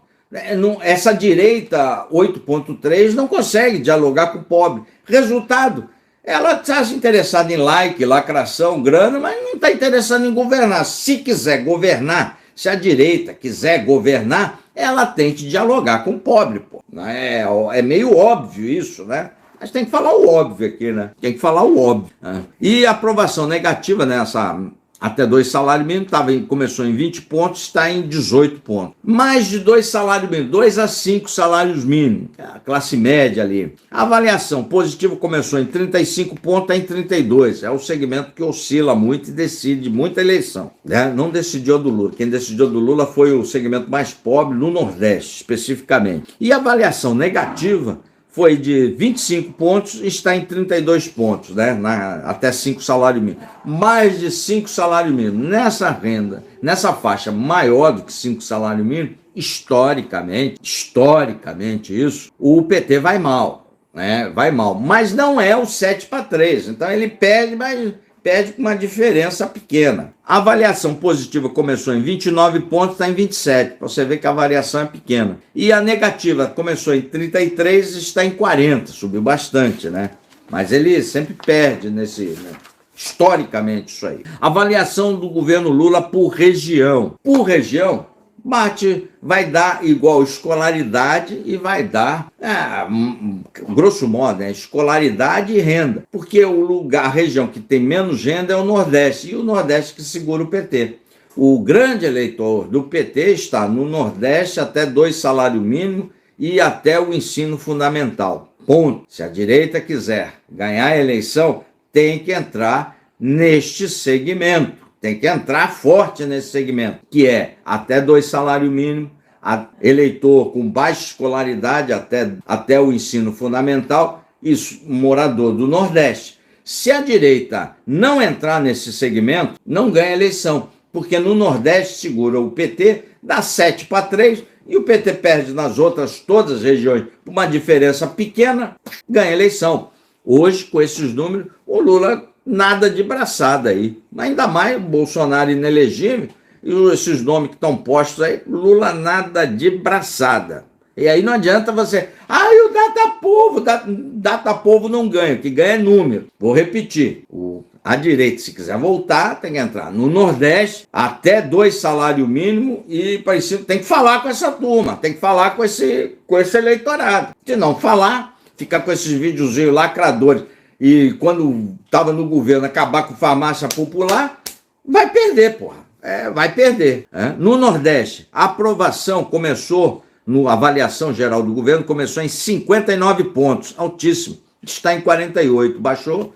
Essa direita 8.3 não consegue dialogar com o pobre. Resultado, ela está interessada em like, lacração, grana, mas não está interessada em governar. Se quiser governar, se a direita quiser governar, ela tem que dialogar com o pobre, pô. É meio óbvio isso, né? Mas tem que falar o óbvio aqui, né? Tem que falar o óbvio, né? E a aprovação negativa nessa até 2 salários mínimos, começou em 20 pontos, está em 18 pontos. Mais de 2 salários mínimos, 2 a 5 salários mínimos, a classe média ali. A avaliação positiva começou em 35 pontos, está em 32. É o segmento que oscila muito e decide muita eleição, né? Não decidiu do Lula. Quem decidiu do Lula foi o segmento mais pobre no Nordeste, especificamente. E a avaliação negativa foi de 25 pontos e está em 32 pontos, né? Até 5 salários mínimos. Mais de 5 salários mínimos. Nessa renda, nessa faixa maior do que 5 salários mínimos, historicamente isso, o PT vai mal, né? Vai mal. Mas não é o 7-3. Então ele perde, mas perde com uma diferença pequena. A avaliação positiva começou em 29 pontos, está em 27, para você ver que a variação é pequena. E a negativa começou em 33 e está em 40, subiu bastante, né? Mas ele sempre perde historicamente isso aí. Avaliação do governo Lula por região. Por região, vai dar igual escolaridade e vai dar, grosso modo, escolaridade e renda. Porque a região que tem menos renda é o Nordeste, e o Nordeste que segura o PT. O grande eleitor do PT está no Nordeste até 2 salários mínimos e até o ensino fundamental. Ponto. Se a direita quiser ganhar a eleição, tem que entrar neste segmento. Tem que entrar forte nesse segmento, que é até 2 salários mínimos, eleitor com baixa escolaridade até o ensino fundamental, isso, morador do Nordeste. Se a direita não entrar nesse segmento, não ganha eleição, porque no Nordeste segura o PT, dá 7-3, e o PT perde nas outras todas as regiões por uma diferença pequena, ganha eleição. Hoje, com esses números, o Lula nada de braçada aí. Ainda mais o Bolsonaro inelegível, e esses nomes que estão postos aí, Lula nada de braçada. E aí não adianta você... e o Datapovo, Datapovo não ganha, o que ganha é número. Vou repetir, a direita, se quiser voltar, tem que entrar no Nordeste, até 2 salários mínimos, e parecido, tem que falar com essa turma, tem que falar com esse eleitorado. Se não falar, ficar com esses videozinhos lacradores, e quando estava no governo acabar com farmácia popular, vai perder, porra. Vai perder. No Nordeste, a aprovação começou, a avaliação geral do governo, começou em 59 pontos, altíssimo. Está em 48, baixou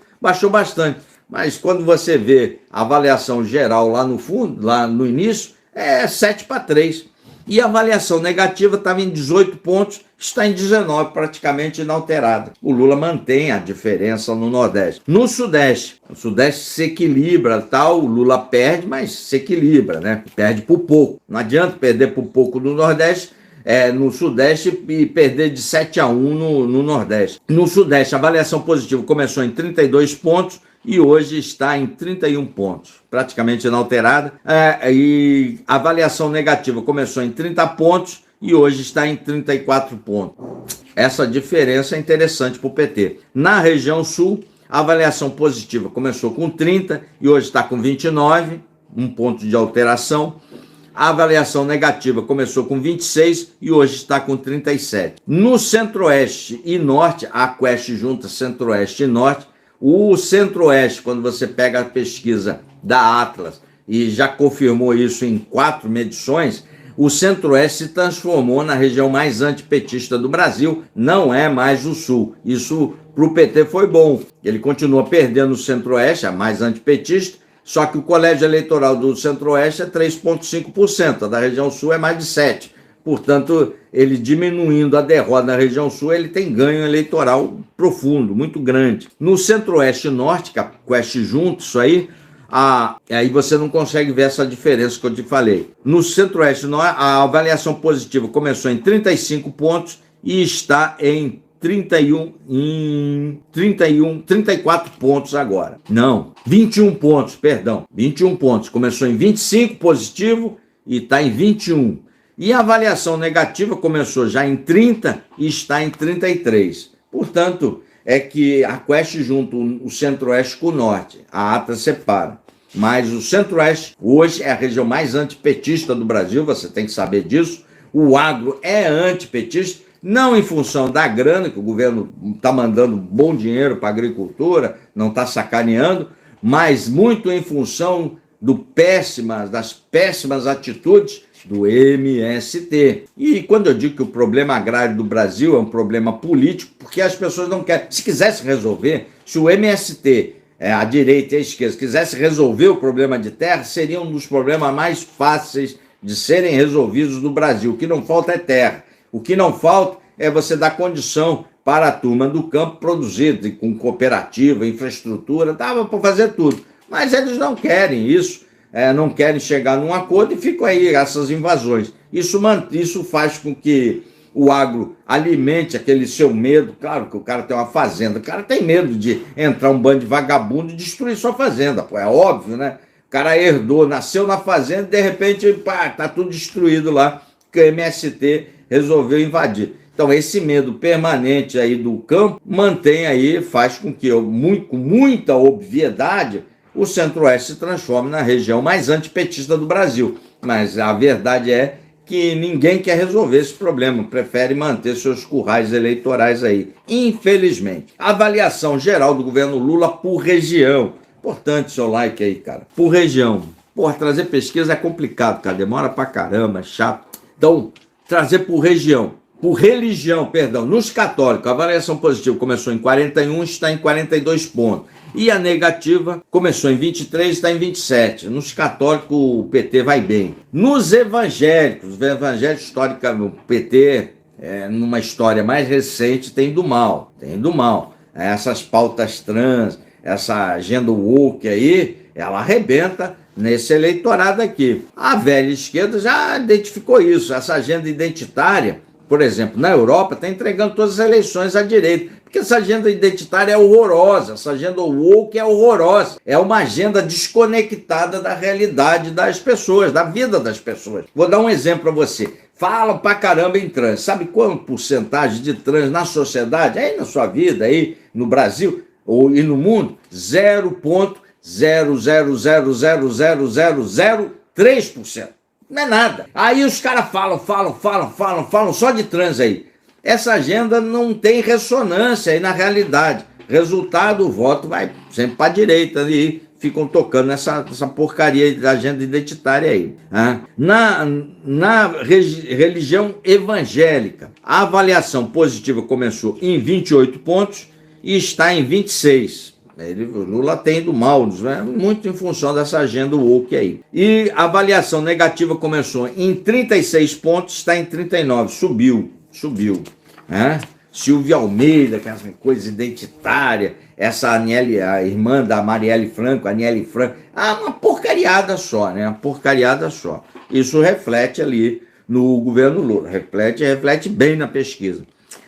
bastante. Mas quando você vê a avaliação geral lá no fundo, lá no início, é 7-3. E a avaliação negativa estava em 18 pontos, está em 19, praticamente inalterada. O Lula mantém a diferença no Nordeste. No Sudeste, o Sudeste se equilibra, o Lula perde, mas se equilibra, né? Perde por pouco. Não adianta perder por pouco no Nordeste, no Sudeste, e perder de 7-1 no Nordeste. No Sudeste, a avaliação positiva começou em 32 pontos, e hoje está em 31 pontos, praticamente inalterada. E a avaliação negativa começou em 30 pontos e hoje está em 34 pontos. Essa diferença é interessante para o PT. Na região sul, a avaliação positiva começou com 30 e hoje está com 29, um ponto de alteração. A avaliação negativa começou com 26 e hoje está com 37. No Centro-Oeste e Norte, a Quest junta Centro-Oeste e Norte. O Centro-Oeste, quando você pega a pesquisa da Atlas, e já confirmou isso em 4 medições, o Centro-Oeste se transformou na região mais antipetista do Brasil, não é mais o Sul. Isso para o PT foi bom. Ele continua perdendo o Centro-Oeste, a mais antipetista, só que o colégio eleitoral do Centro-Oeste é 3,5%, a da região Sul é mais de 7%. Portanto, ele diminuindo a derrota na região sul, ele tem ganho eleitoral profundo, muito grande. No Centro-Oeste e Norte, que a Quest junto, isso aí você não consegue ver essa diferença que eu te falei. No Centro-Oeste e Norte, a avaliação positiva começou em 35 pontos e está em 34 pontos agora. Não, 21 pontos, perdão. 21 pontos. Começou em 25 positivo e está em 21. E a avaliação negativa começou já em 30 e está em 33. Portanto, é que a Quest junta o Centro-Oeste com o Norte. A ata separa. Mas o Centro-Oeste hoje é a região mais antipetista do Brasil, você tem que saber disso. O agro é antipetista, não em função da grana, que o governo está mandando bom dinheiro para a agricultura, não está sacaneando, mas muito em função das péssimas atitudes do MST. E quando eu digo que o problema agrário do Brasil é um problema político, porque as pessoas não querem. Se quisesse resolver, se o MST, a direita e a esquerda, quisesse resolver o problema de terra, seria um dos problemas mais fáceis de serem resolvidos no Brasil. O que não falta é terra. O que não falta é você dar condição para a turma do campo produzir, com cooperativa, infraestrutura, dava para fazer tudo. Mas eles não querem isso. Não querem chegar num acordo e ficam aí essas invasões. Isso faz com que o agro alimente aquele seu medo. Claro que o cara tem uma fazenda, o cara tem medo de entrar um bando de vagabundo e destruir sua fazenda, pô, é óbvio, né? O cara herdou, nasceu na fazenda e de repente, tá tudo destruído lá, que o MST resolveu invadir. Então esse medo permanente aí do campo mantém aí, faz com que, com muita obviedade, o Centro-Oeste se transforma na região mais antipetista do Brasil. Mas a verdade é que ninguém quer resolver esse problema, prefere manter seus currais eleitorais aí. Infelizmente. Avaliação geral do governo Lula por região. Importante seu like aí, cara. Por região. Porra, trazer pesquisa é complicado, cara. Demora pra caramba, é chato. Então, trazer por região. Por religião, perdão. Nos católicos, a avaliação positiva começou em 41, está em 42 pontos. E a negativa começou em 23 e está em 27. Nos católicos, o PT vai bem. Nos evangélicos, histórica, o PT, numa história mais recente, tem do mal. Essas pautas trans, essa agenda woke aí, ela arrebenta nesse eleitorado aqui. A velha esquerda já identificou isso, essa agenda identitária, por exemplo, na Europa, está entregando todas as eleições à direita, porque essa agenda identitária é horrorosa, essa agenda woke é horrorosa, é uma agenda desconectada da realidade das pessoas, da vida das pessoas. Vou dar um exemplo para você. Falam pra caramba em trans. Sabe qual porcentagem de trans na sociedade, aí na sua vida, aí no Brasil e no mundo? 0,0000003%. Não é nada. Aí os caras falam só de trans aí. Essa agenda não tem ressonância aí na realidade. Resultado, o voto vai sempre para a direita e ficam tocando essa porcaria da agenda identitária aí. Na religião evangélica, a avaliação positiva começou em 28 pontos e está em 26. O Lula tem ido mal, né? Muito em função dessa agenda woke aí. E a avaliação negativa começou em 36 pontos, está em 39, subiu. Silvia Almeida, que é essa coisa identitária, essa Aniele, a irmã da Marielle Franco, uma porcariada só, né? Uma porcariada só. Isso reflete ali no governo Lula, reflete bem na pesquisa.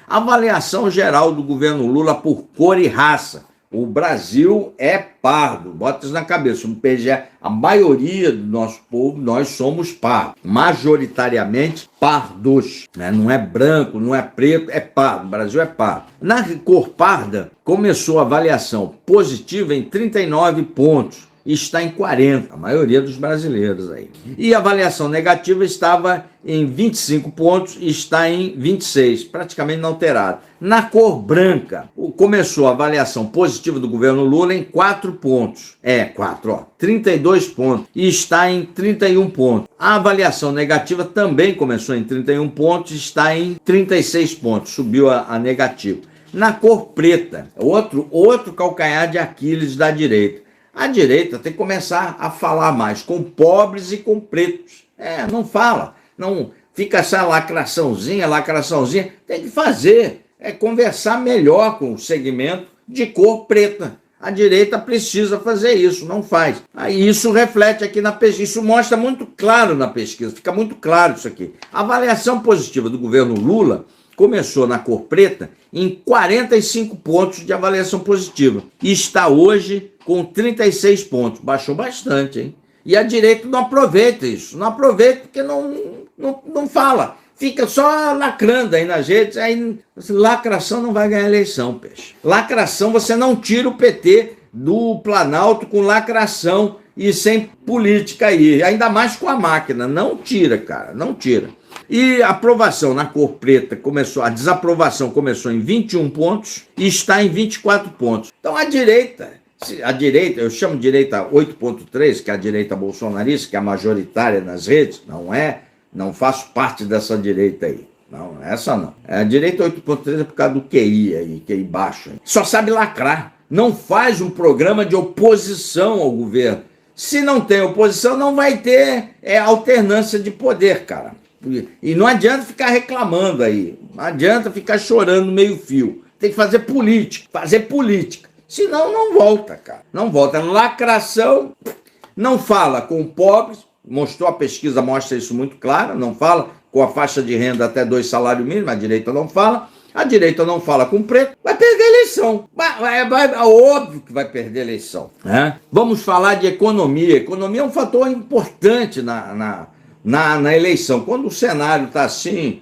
Avaliação geral do governo Lula por cor e raça. O Brasil é pardo, bota isso na cabeça. No PGE, a maioria do nosso povo, nós somos pardos, majoritariamente pardos, né? Não é branco, não é preto, é pardo. O Brasil é pardo. Na cor parda, começou a avaliação positiva em 39 pontos. Está em 40, a maioria dos brasileiros aí. E a avaliação negativa estava em 25 pontos e está em 26, praticamente inalterado. Na cor branca, começou a avaliação positiva do governo Lula em 4 pontos. 32 pontos e está em 31 pontos. A avaliação negativa também começou em 31 pontos e está em 36 pontos, subiu a negativa. Na cor preta, outro calcanhar de Aquiles da direita. A direita tem que começar a falar mais com pobres e com pretos. Não fala, não fica essa lacraçãozinha, tem que fazer, conversar melhor com o segmento de cor preta. A direita precisa fazer isso, não faz. Aí isso reflete aqui na pesquisa, isso mostra muito claro na pesquisa, fica muito claro isso aqui. A avaliação positiva do governo Lula começou na cor preta em 45 pontos de avaliação positiva e está hoje com 36 pontos. Baixou bastante, hein? E a direita não aproveita isso. Não aproveita porque não fala. Fica só lacrando aí nas redes. Aí, lacração não vai ganhar eleição, peixe. Lacração, você não tira o PT do Planalto com lacração e sem política aí. Ainda mais com a máquina. Não tira, cara. Não tira. E a aprovação na cor preta a desaprovação começou em 21 pontos e está em 24 pontos. Então a direita, eu chamo de direita 8.3, que é a direita bolsonarista, que é a majoritária nas redes, não faço parte dessa direita aí. Não, essa não. A direita 8.3 é por causa do QI aí, QI baixo. Aí. Só sabe lacrar. Não faz um programa de oposição ao governo. Se não tem oposição, não vai ter alternância de poder, cara. E não adianta ficar reclamando aí, não adianta ficar chorando no meio fio. Tem que fazer política. Senão não volta, cara. Não volta. Lacração, não fala com pobres, a pesquisa mostra isso muito claro, não fala com a faixa de renda até 2 salários mínimos, a direita não fala com preto, vai perder a eleição. Óbvio que vai perder a eleição. Vamos falar de economia. Economia é um fator importante na eleição. Quando o cenário está assim,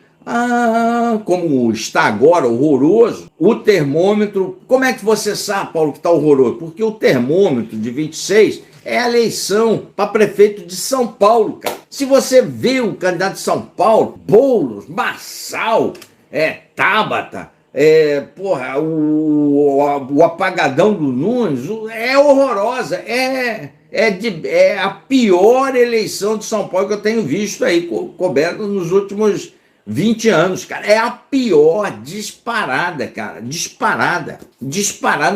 como está agora, horroroso, o termômetro... Como é que você sabe, Paulo, que está horroroso? Porque o termômetro de 26 é a eleição para prefeito de São Paulo, cara. Se você vê o candidato de São Paulo, Boulos, Marçal, Tabata, o apagadão do Nunes, é horrorosa, é a pior eleição de São Paulo que eu tenho visto aí, coberta nos últimos 20 anos, cara. É a pior, disparada, cara. Disparada,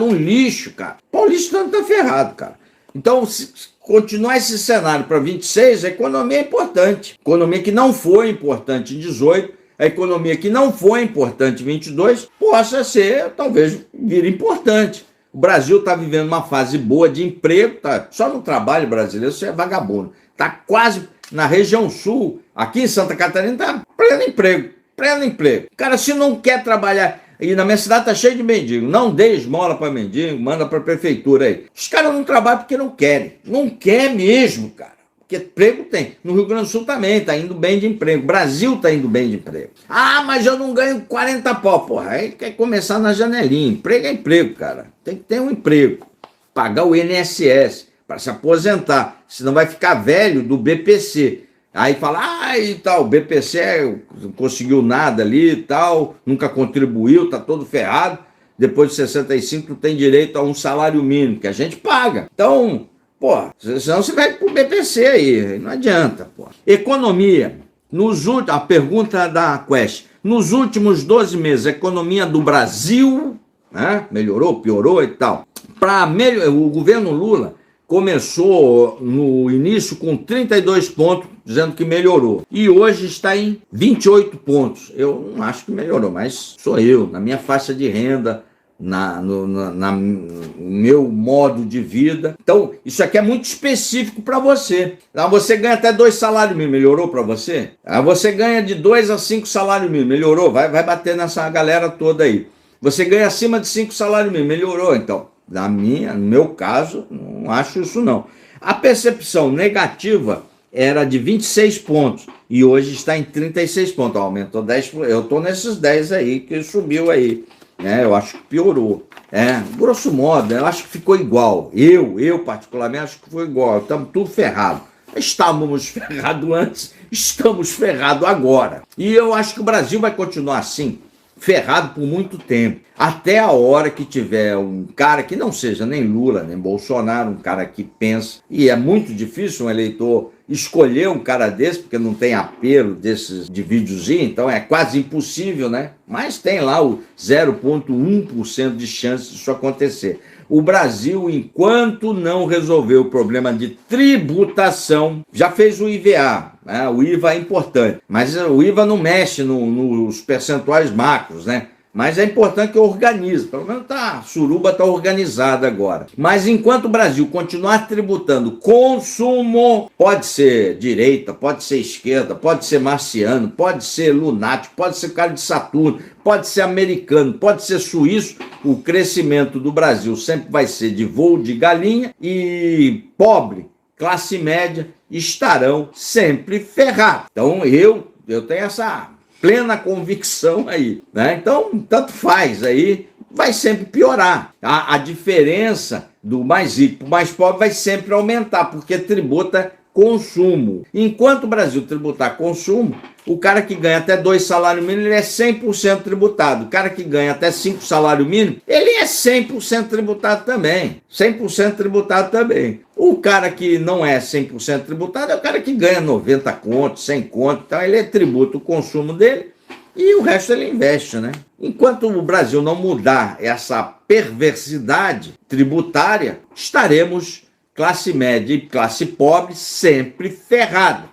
um lixo, cara. Paulistano tá ferrado, cara. Então, se continuar esse cenário para 26, a economia é importante. Economia que não foi importante em 18, a economia que não foi importante em 22, possa ser, talvez, vir importante. O Brasil está vivendo uma fase boa de emprego, tá? Só no trabalho brasileiro você é vagabundo. Está quase na região sul, aqui em Santa Catarina, está pleno emprego, pleno emprego. Cara, se não quer trabalhar, e na minha cidade está cheio de mendigo, não dê esmola para mendigo, manda para a prefeitura aí. Os caras não trabalham porque não querem, não quer mesmo, cara. Porque emprego tem. No Rio Grande do Sul também está indo bem de emprego. O Brasil está indo bem de emprego. Ah, mas eu não ganho 40 pau. Porra, aí quer começar na janelinha. Emprego é emprego, cara. Tem que ter um emprego. Pagar o INSS para se aposentar. Senão vai ficar velho do BPC. Aí fala, e tal, o BPC não conseguiu nada ali e tal, nunca contribuiu, tá todo ferrado. Depois de 65 tu tem direito a um salário mínimo, que a gente paga. Então, pô, senão você vai pro BPC aí, não adianta, pô. Economia, a pergunta da Quest, nos últimos 12 meses, a economia do Brasil, né, melhorou, piorou e tal. O governo Lula começou no início com 32 pontos, dizendo que melhorou. E hoje está em 28 pontos. Eu não acho que melhorou, mas sou eu, na minha faixa de renda, no meu modo de vida. Então, isso aqui é muito específico para você. Você ganha até 2 salários mínimos, melhorou para você? Você ganha de 2 a 5 salários mínimos, melhorou? Vai bater nessa galera toda aí. Você ganha acima de 5 salários mínimos, melhorou? Então, no meu caso, não acho isso não. A percepção negativa era de 26 pontos e hoje está em 36 pontos. Aumentou 10, eu estou nesses 10 aí que subiu aí. Eu acho que piorou. Grosso modo, eu acho que ficou igual. Eu particularmente acho que foi igual. Estamos tudo ferrado. Estávamos ferrados antes, estamos ferrados agora. E eu acho que o Brasil vai continuar assim, ferrado por muito tempo, até a hora que tiver um cara que não seja nem Lula, nem Bolsonaro, um cara que pensa, e é muito difícil um eleitor escolher um cara desse, porque não tem apelo desses de videozinho, então é quase impossível, né? Mas tem lá o 0,1% de chance disso acontecer. O Brasil, enquanto não resolveu o problema de tributação, já fez o IVA, né? O IVA é importante, mas o IVA não mexe nos percentuais macros, né? Mas é importante que organize, pelo menos a suruba está organizada agora. Mas enquanto o Brasil continuar tributando consumo, pode ser direita, pode ser esquerda, pode ser marciano, pode ser lunático, pode ser cara de Saturno, pode ser americano, pode ser suíço, o crescimento do Brasil sempre vai ser de voo de galinha e pobre, classe média, estarão sempre ferrados. Então eu tenho essa plena convicção aí, né? Então, tanto faz aí, vai sempre piorar. A diferença do mais rico para o mais pobre vai sempre aumentar, porque tributa consumo. Enquanto o Brasil tributar consumo, o cara que ganha até 2 salários mínimos, ele é 100% tributado. O cara que ganha até 5 salários mínimos, ele é 100% tributado também. 100% tributado também. O cara que não é 100% tributado é o cara que ganha 90 contos, 100 contos. Então ele tributa o consumo dele e o resto ele investe, né? Enquanto o Brasil não mudar essa perversidade tributária, estaremos classe média e classe pobre sempre ferrado.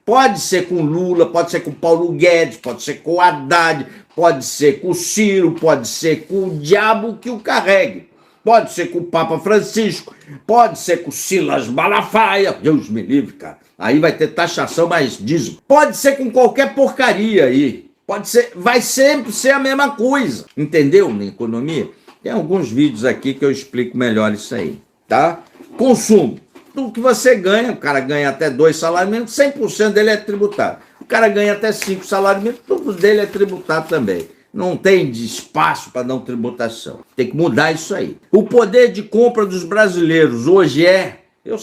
Pode ser com Lula, pode ser com Paulo Guedes, pode ser com Haddad, pode ser com Ciro, pode ser com o diabo que o carregue. Pode ser com o Papa Francisco, pode ser com Silas Malafaia, Deus me livre, cara. Aí vai ter taxação mais dízimo. Pode ser com qualquer porcaria aí. Pode ser, vai sempre ser a mesma coisa. Entendeu? Na economia. Tem alguns vídeos aqui que eu explico melhor isso aí, tá? Consumo. Tudo que você ganha, o cara ganha até 2 salários mínimos, 100% dele é tributado. O cara ganha até 5 salários mínimos, tudo dele é tributado também. Não tem espaço para não tributação. Tem que mudar isso aí. O poder de compra dos brasileiros hoje eu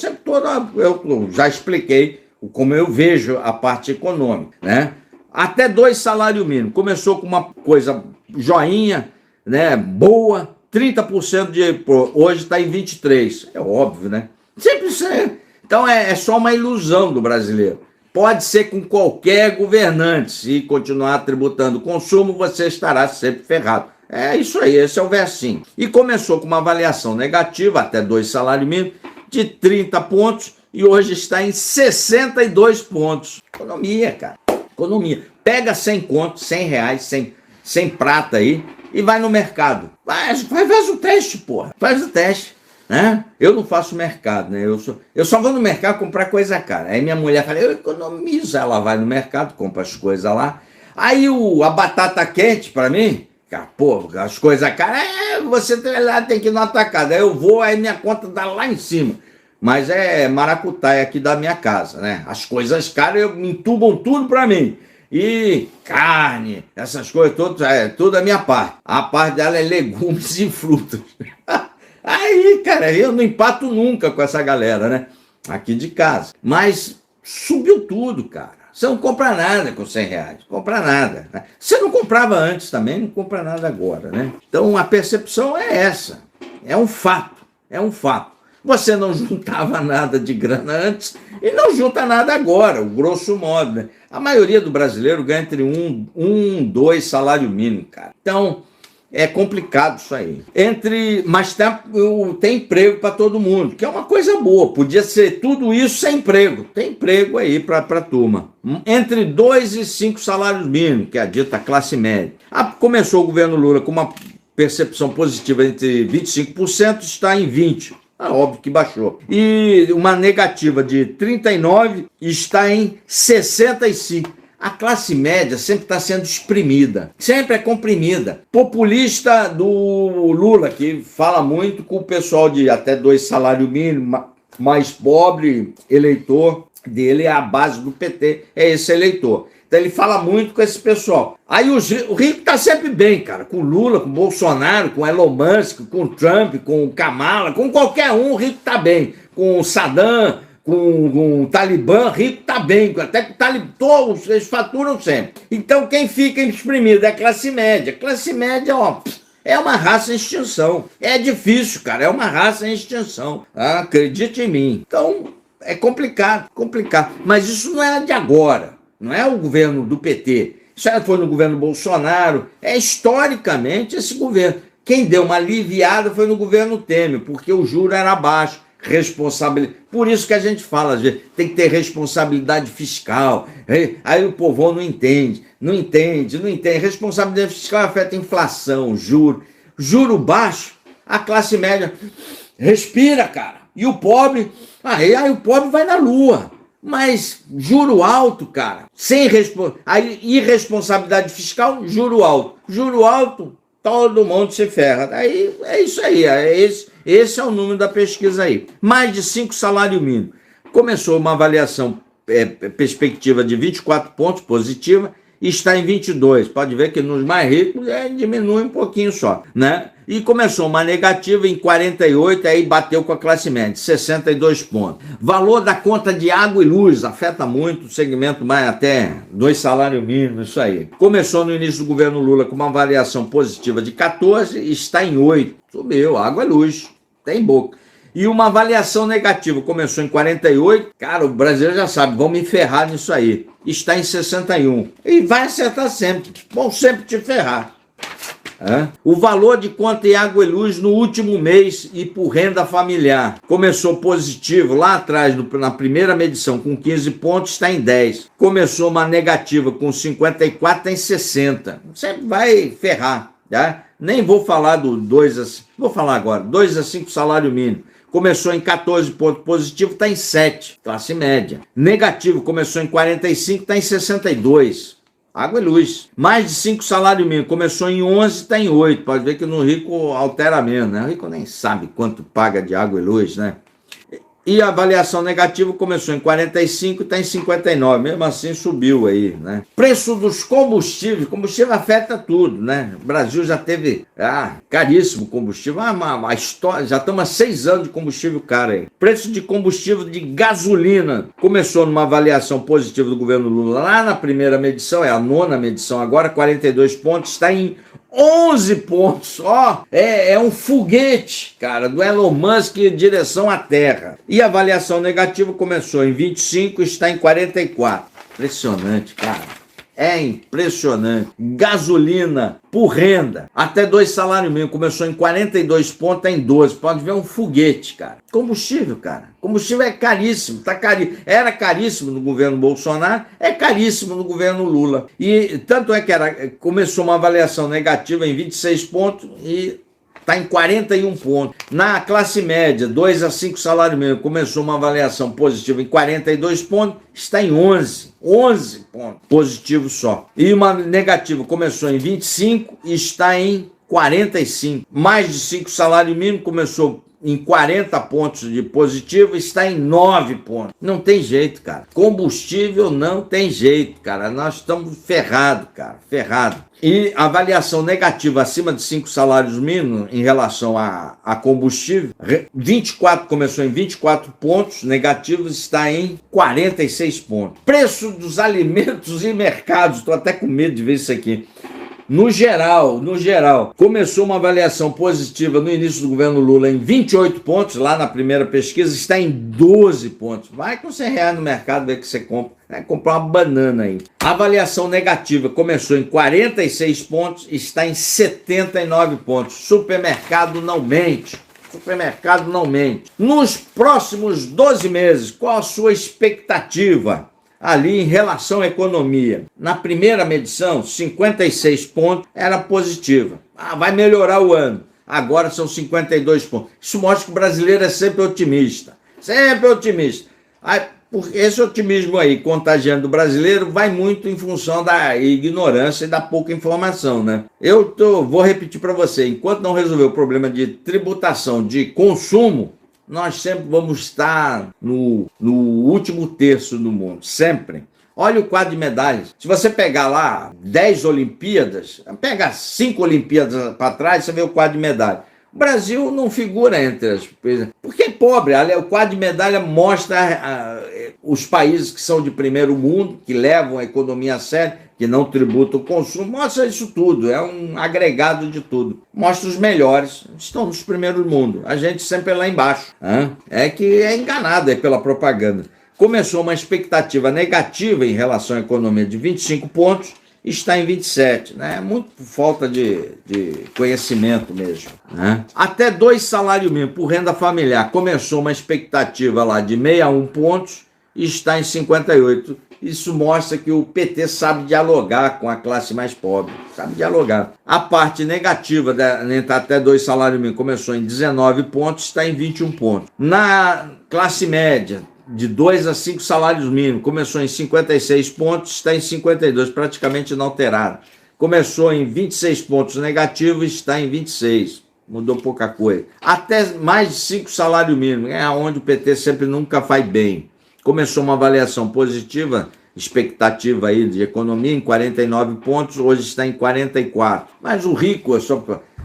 já expliquei como eu vejo a parte econômica, né? Até 2 salários mínimos. Começou com uma coisa joinha, né? Boa, 30% hoje está em 23%. É óbvio, né? Sempre isso é. Então é só uma ilusão do brasileiro. Pode ser com qualquer governante. Se continuar tributando consumo, você estará sempre ferrado. É isso aí, esse é o versinho. E começou com uma avaliação negativa, até 2 salários mínimos, de 30 pontos, e hoje está em 62 pontos. Economia, cara. Economia. Pega 100 contos, 100 reais, 100 prata aí, e vai no mercado. Faz o teste, porra. Faz o teste. Né? Eu não faço mercado, né? Eu só vou no mercado comprar coisa cara. Aí minha mulher fala, eu economizo. Ela vai no mercado, compra as coisas lá. Aí a batata quente, para mim, cara, pô, as coisas caras, você tem que ir no atacado. Aí eu vou, aí minha conta dá lá em cima. Mas é maracutaia aqui da minha casa, né? As coisas caras me entubam tudo para mim. E carne, essas coisas todas, tudo a minha parte. A parte dela é legumes e frutas. Aí, cara, eu não empato nunca com essa galera, né? Aqui de casa. Mas subiu tudo, cara. Você não compra nada com R$100. Compra nada. Né? Você não comprava antes também, não compra nada agora, né? Então a percepção é essa. É um fato. É um fato. Você não juntava nada de grana antes e não junta nada agora, o grosso modo, né? A maioria do brasileiro ganha entre 2 salário mínimo, cara. Então, é complicado isso aí. Mas tem emprego para todo mundo, que é uma coisa boa. Podia ser tudo isso sem emprego. Tem emprego aí para a turma. Entre 2 e 5 salários mínimos, que é a dita classe média. Começou o governo Lula com uma percepção positiva entre 25%, está em 20%. Óbvio que baixou. E uma negativa de 39% está em 65%. A classe média sempre está sendo exprimida, sempre é comprimida. Populista do Lula, que fala muito com o pessoal de até 2 salários mínimos, mais pobre, eleitor dele é a base do PT, é esse eleitor. Então ele fala muito com esse pessoal. Aí o rico está sempre bem, cara, com Lula, com Bolsonaro, com Elon Musk, com Trump, com Kamala, com qualquer um, o rico está bem. Com Saddam, com o Talibã, rico está bem, até que o Talibã, todos eles faturam sempre. Então quem fica exprimido é a classe média. Classe média, ó, é uma raça em extinção. É difícil, cara, é uma raça em extinção. Acredite em mim. Então é complicado. Mas isso não é de agora. Não é o governo do PT. Isso foi no governo Bolsonaro. É historicamente esse governo. Quem deu uma aliviada foi no governo Temer, porque o juro era baixo. Responsabilidade. Por isso que a gente fala, tem que ter responsabilidade fiscal. Aí o povão não entende. Responsabilidade fiscal afeta a inflação, juro baixo, a classe média respira, cara. E o pobre, aí o pobre vai na lua. Mas juro alto, cara, aí irresponsabilidade fiscal, juro alto, todo mundo se ferra. Aí é isso aí, esse é o número da pesquisa aí. Mais de 5 salário mínimo. Começou uma avaliação perspectiva de 24 pontos positiva e está em 22. Pode ver que nos mais ricos diminui um pouquinho só, né? E começou uma negativa em 48, aí bateu com a classe média, 62 pontos. Valor da conta de água e luz, afeta muito o segmento, mais até 2 salários mínimos, isso aí. Começou no início do governo Lula com uma variação positiva de 14 e está em 8. Subiu, água e luz, tem boca. E uma avaliação negativa, começou em 48, cara, o brasileiro já sabe, vão me ferrar nisso aí. Está em 61. E vai acertar sempre, vão sempre te ferrar. O valor de conta de água e luz no último mês e por renda familiar começou positivo lá atrás, na primeira medição, com 15 pontos, está em 10. Começou uma negativa com 54, está em 60. Sempre vai ferrar, tá? Nem vou falar do 2 a 5, vou falar agora, 2 a 5 salário mínimo. Começou em 14 pontos positivo, está em 7, classe média. Negativo, começou em 45, está em 62. Água e luz. Mais de 5 salários mínimos. Começou em 11, está em 8. Pode ver que no rico altera menos, né? O rico nem sabe quanto paga de água e luz, né? E a avaliação negativa começou em 45 e está em 59. Mesmo assim subiu aí, né? Preço dos combustíveis. Combustível afeta tudo, né? O Brasil já teve caríssimo combustível. Uma história, já estamos há 6 anos de combustível caro aí. Preço de combustível de gasolina. Começou numa avaliação positiva do governo Lula lá na primeira medição, é a 9ª medição agora, 42 pontos, está em 11 pontos, é um foguete, cara, do Elon Musk em direção à Terra. E a avaliação negativa começou em 25 e está em 44. Impressionante, cara. É impressionante. Gasolina por renda, até 2 salários mínimos, começou em 42 pontos, está em 12. Pode ver um foguete, cara. Combustível, cara. Combustível é caríssimo, tá caríssimo. Era caríssimo no governo Bolsonaro, é caríssimo no governo Lula. E tanto é que começou uma avaliação negativa em 26 pontos e está em 41 pontos. Na classe média, 2 a 5 salários mínimos, começou uma avaliação positiva em 42 pontos, está em 11 pontos positivo só. E uma negativa começou em 25 e está em 45. Mais de 5 salários mínimos, começou em 40 pontos de positivo, está em 9 pontos. Não tem jeito, cara. Combustível não tem jeito, cara. Nós estamos ferrados, cara. Ferrados. E avaliação negativa acima de 5 salários mínimos em relação a combustível, 24 começou em 24 pontos, negativos está em 46 pontos. Preço dos alimentos e mercados, estou até com medo de ver isso aqui. No geral, começou uma avaliação positiva no início do governo Lula em 28 pontos, lá na primeira pesquisa, está em 12 pontos. Vai com R$100 no mercado, ver que você compra. Vai comprar uma banana aí. A avaliação negativa começou em 46 pontos, está em 79 pontos. Supermercado não mente. Supermercado não mente. Nos próximos 12 meses, qual a sua expectativa ali em relação à economia? Na primeira medição, 56 pontos, era positiva. Vai melhorar o ano. Agora são 52 pontos. Isso mostra que o brasileiro é sempre otimista. Sempre otimista. Esse otimismo aí, contagiando o brasileiro, vai muito em função da ignorância e da pouca informação, né? Vou repetir para você, enquanto não resolver o problema de tributação de consumo, nós sempre vamos estar no último terço do mundo, sempre. Olha o quadro de medalhas. Se você pegar lá 10 Olimpíadas, pegar 5 Olimpíadas para trás, você vê o quadro de medalha. O Brasil não figura entre as... Porque é pobre. O quadro de medalha mostra os países que são de primeiro mundo, que levam a economia a sério, que não tributam o consumo, mostra isso tudo, é um agregado de tudo. Mostra os melhores, estão nos primeiros mundo. A gente sempre é lá embaixo. É que é enganado pela propaganda. Começou uma expectativa negativa em relação à economia de 25 pontos, está em 27, né? É muito por falta de conhecimento mesmo, né? Até 2 salários mínimos por renda familiar, começou uma expectativa lá de 61 pontos, está em 58. Isso mostra que o PT sabe dialogar com a classe mais pobre, sabe dialogar. A parte negativa, até 2 salários mínimos, começou em 19 pontos, está em 21 pontos. Na classe média, de 2 a 5 salários mínimos, começou em 56 pontos, está em 52, praticamente inalterado. Começou em 26 pontos negativos, está em 26, mudou pouca coisa. Até mais de 5 salários mínimos, é onde o PT sempre nunca faz bem. Começou uma avaliação positiva, expectativa aí de economia em 49 pontos, hoje está em 44. Mas o rico,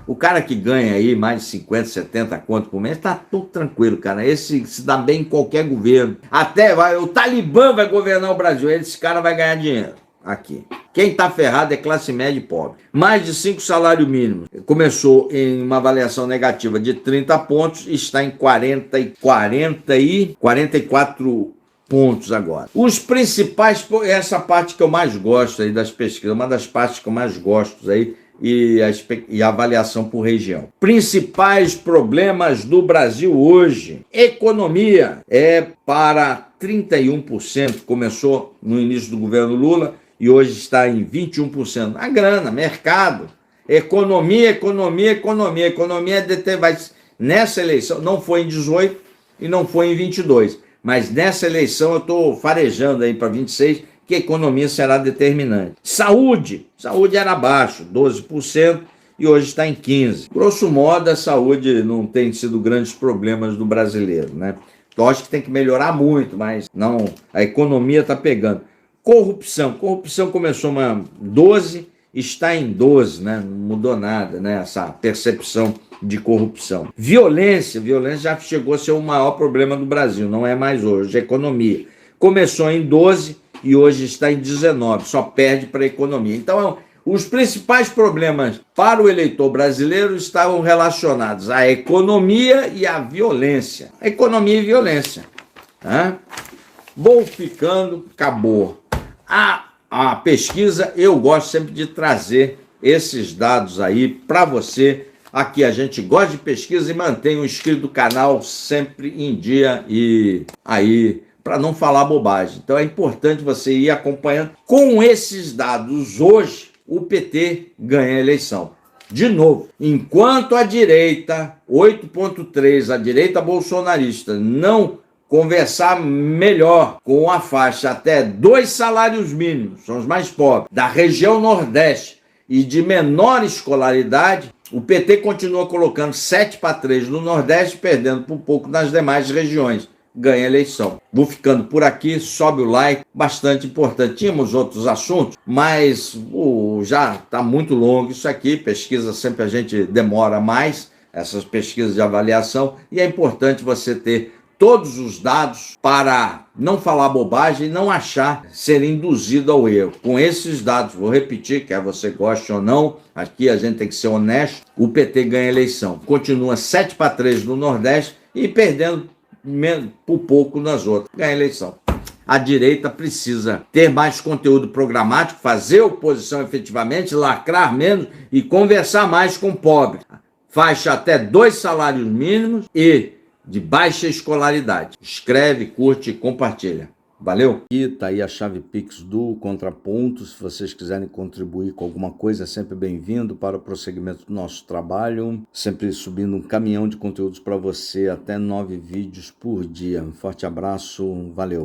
o cara que ganha aí mais de 50, 70 conto por mês, está tudo tranquilo, cara. Esse se dá bem em qualquer governo. Até o Talibã vai governar o Brasil, esse cara vai ganhar dinheiro aqui. Quem está ferrado é classe média e pobre. Mais de 5 salários mínimos. Começou em uma avaliação negativa de 30 pontos, está em 44 pontos agora. Os principais, essa parte que eu mais gosto aí das pesquisas, uma das partes que eu mais gosto aí, e a avaliação por região. Principais problemas do Brasil hoje. Economia é para 31%, começou no início do governo Lula e hoje está em 21%. A grana, mercado, economia. Economia vai, nessa eleição, não foi em 18 e não foi em 22, mas nessa eleição eu estou farejando aí para 26, que a economia será determinante. Saúde era baixo, 12%, e hoje está em 15%. Grosso modo, a saúde não tem sido grandes problemas do brasileiro, né? Lógico que tem que melhorar muito, mas não, a economia está pegando. Corrupção começou uma 12%, está em 12%, né? Não mudou nada, né? Essa percepção de corrupção. Violência já chegou a ser o maior problema do Brasil, não é mais hoje, a economia. Começou em 12% e hoje está em 19%, só perde para a economia. Então, os principais problemas para o eleitor brasileiro estavam relacionados à economia e à violência. Economia e violência. Vou ficando, acabou. a pesquisa, eu gosto sempre de trazer esses dados aí para você. Aqui a gente gosta de pesquisa e mantém o inscrito do canal sempre em dia e aí para não falar bobagem. Então é importante você ir acompanhando. Com esses dados hoje, o PT ganha a eleição. De novo, enquanto a direita, 8,3, a direita bolsonarista, não conversar melhor com a faixa até 2 salários mínimos, são os mais pobres, da região Nordeste e de menor escolaridade, o PT continua colocando 7-3 no Nordeste, perdendo por pouco nas demais regiões. Ganha a eleição. Vou ficando por aqui, sobe o like, bastante importante. Tínhamos outros assuntos, mas já está muito longo isso aqui, pesquisa sempre a gente demora mais, essas pesquisas de avaliação, e é importante você ter todos os dados para não falar bobagem e não achar ser induzido ao erro. Com esses dados, vou repetir, quer você goste ou não, aqui a gente tem que ser honesto, o PT ganha a eleição. Continua 7-3 no Nordeste e perdendo por pouco nas outras. Ganha a eleição. A direita precisa ter mais conteúdo programático, fazer oposição efetivamente, lacrar menos e conversar mais com o pobre. Faixa até 2 salários mínimos e de baixa escolaridade. Escreve, curte e compartilha. Valeu? E tá aí a chave Pix do Contraponto. Se vocês quiserem contribuir com alguma coisa, é sempre bem-vindo para o prosseguimento do nosso trabalho. Sempre subindo um caminhão de conteúdos para você, até 9 vídeos por dia. Um forte abraço, valeu!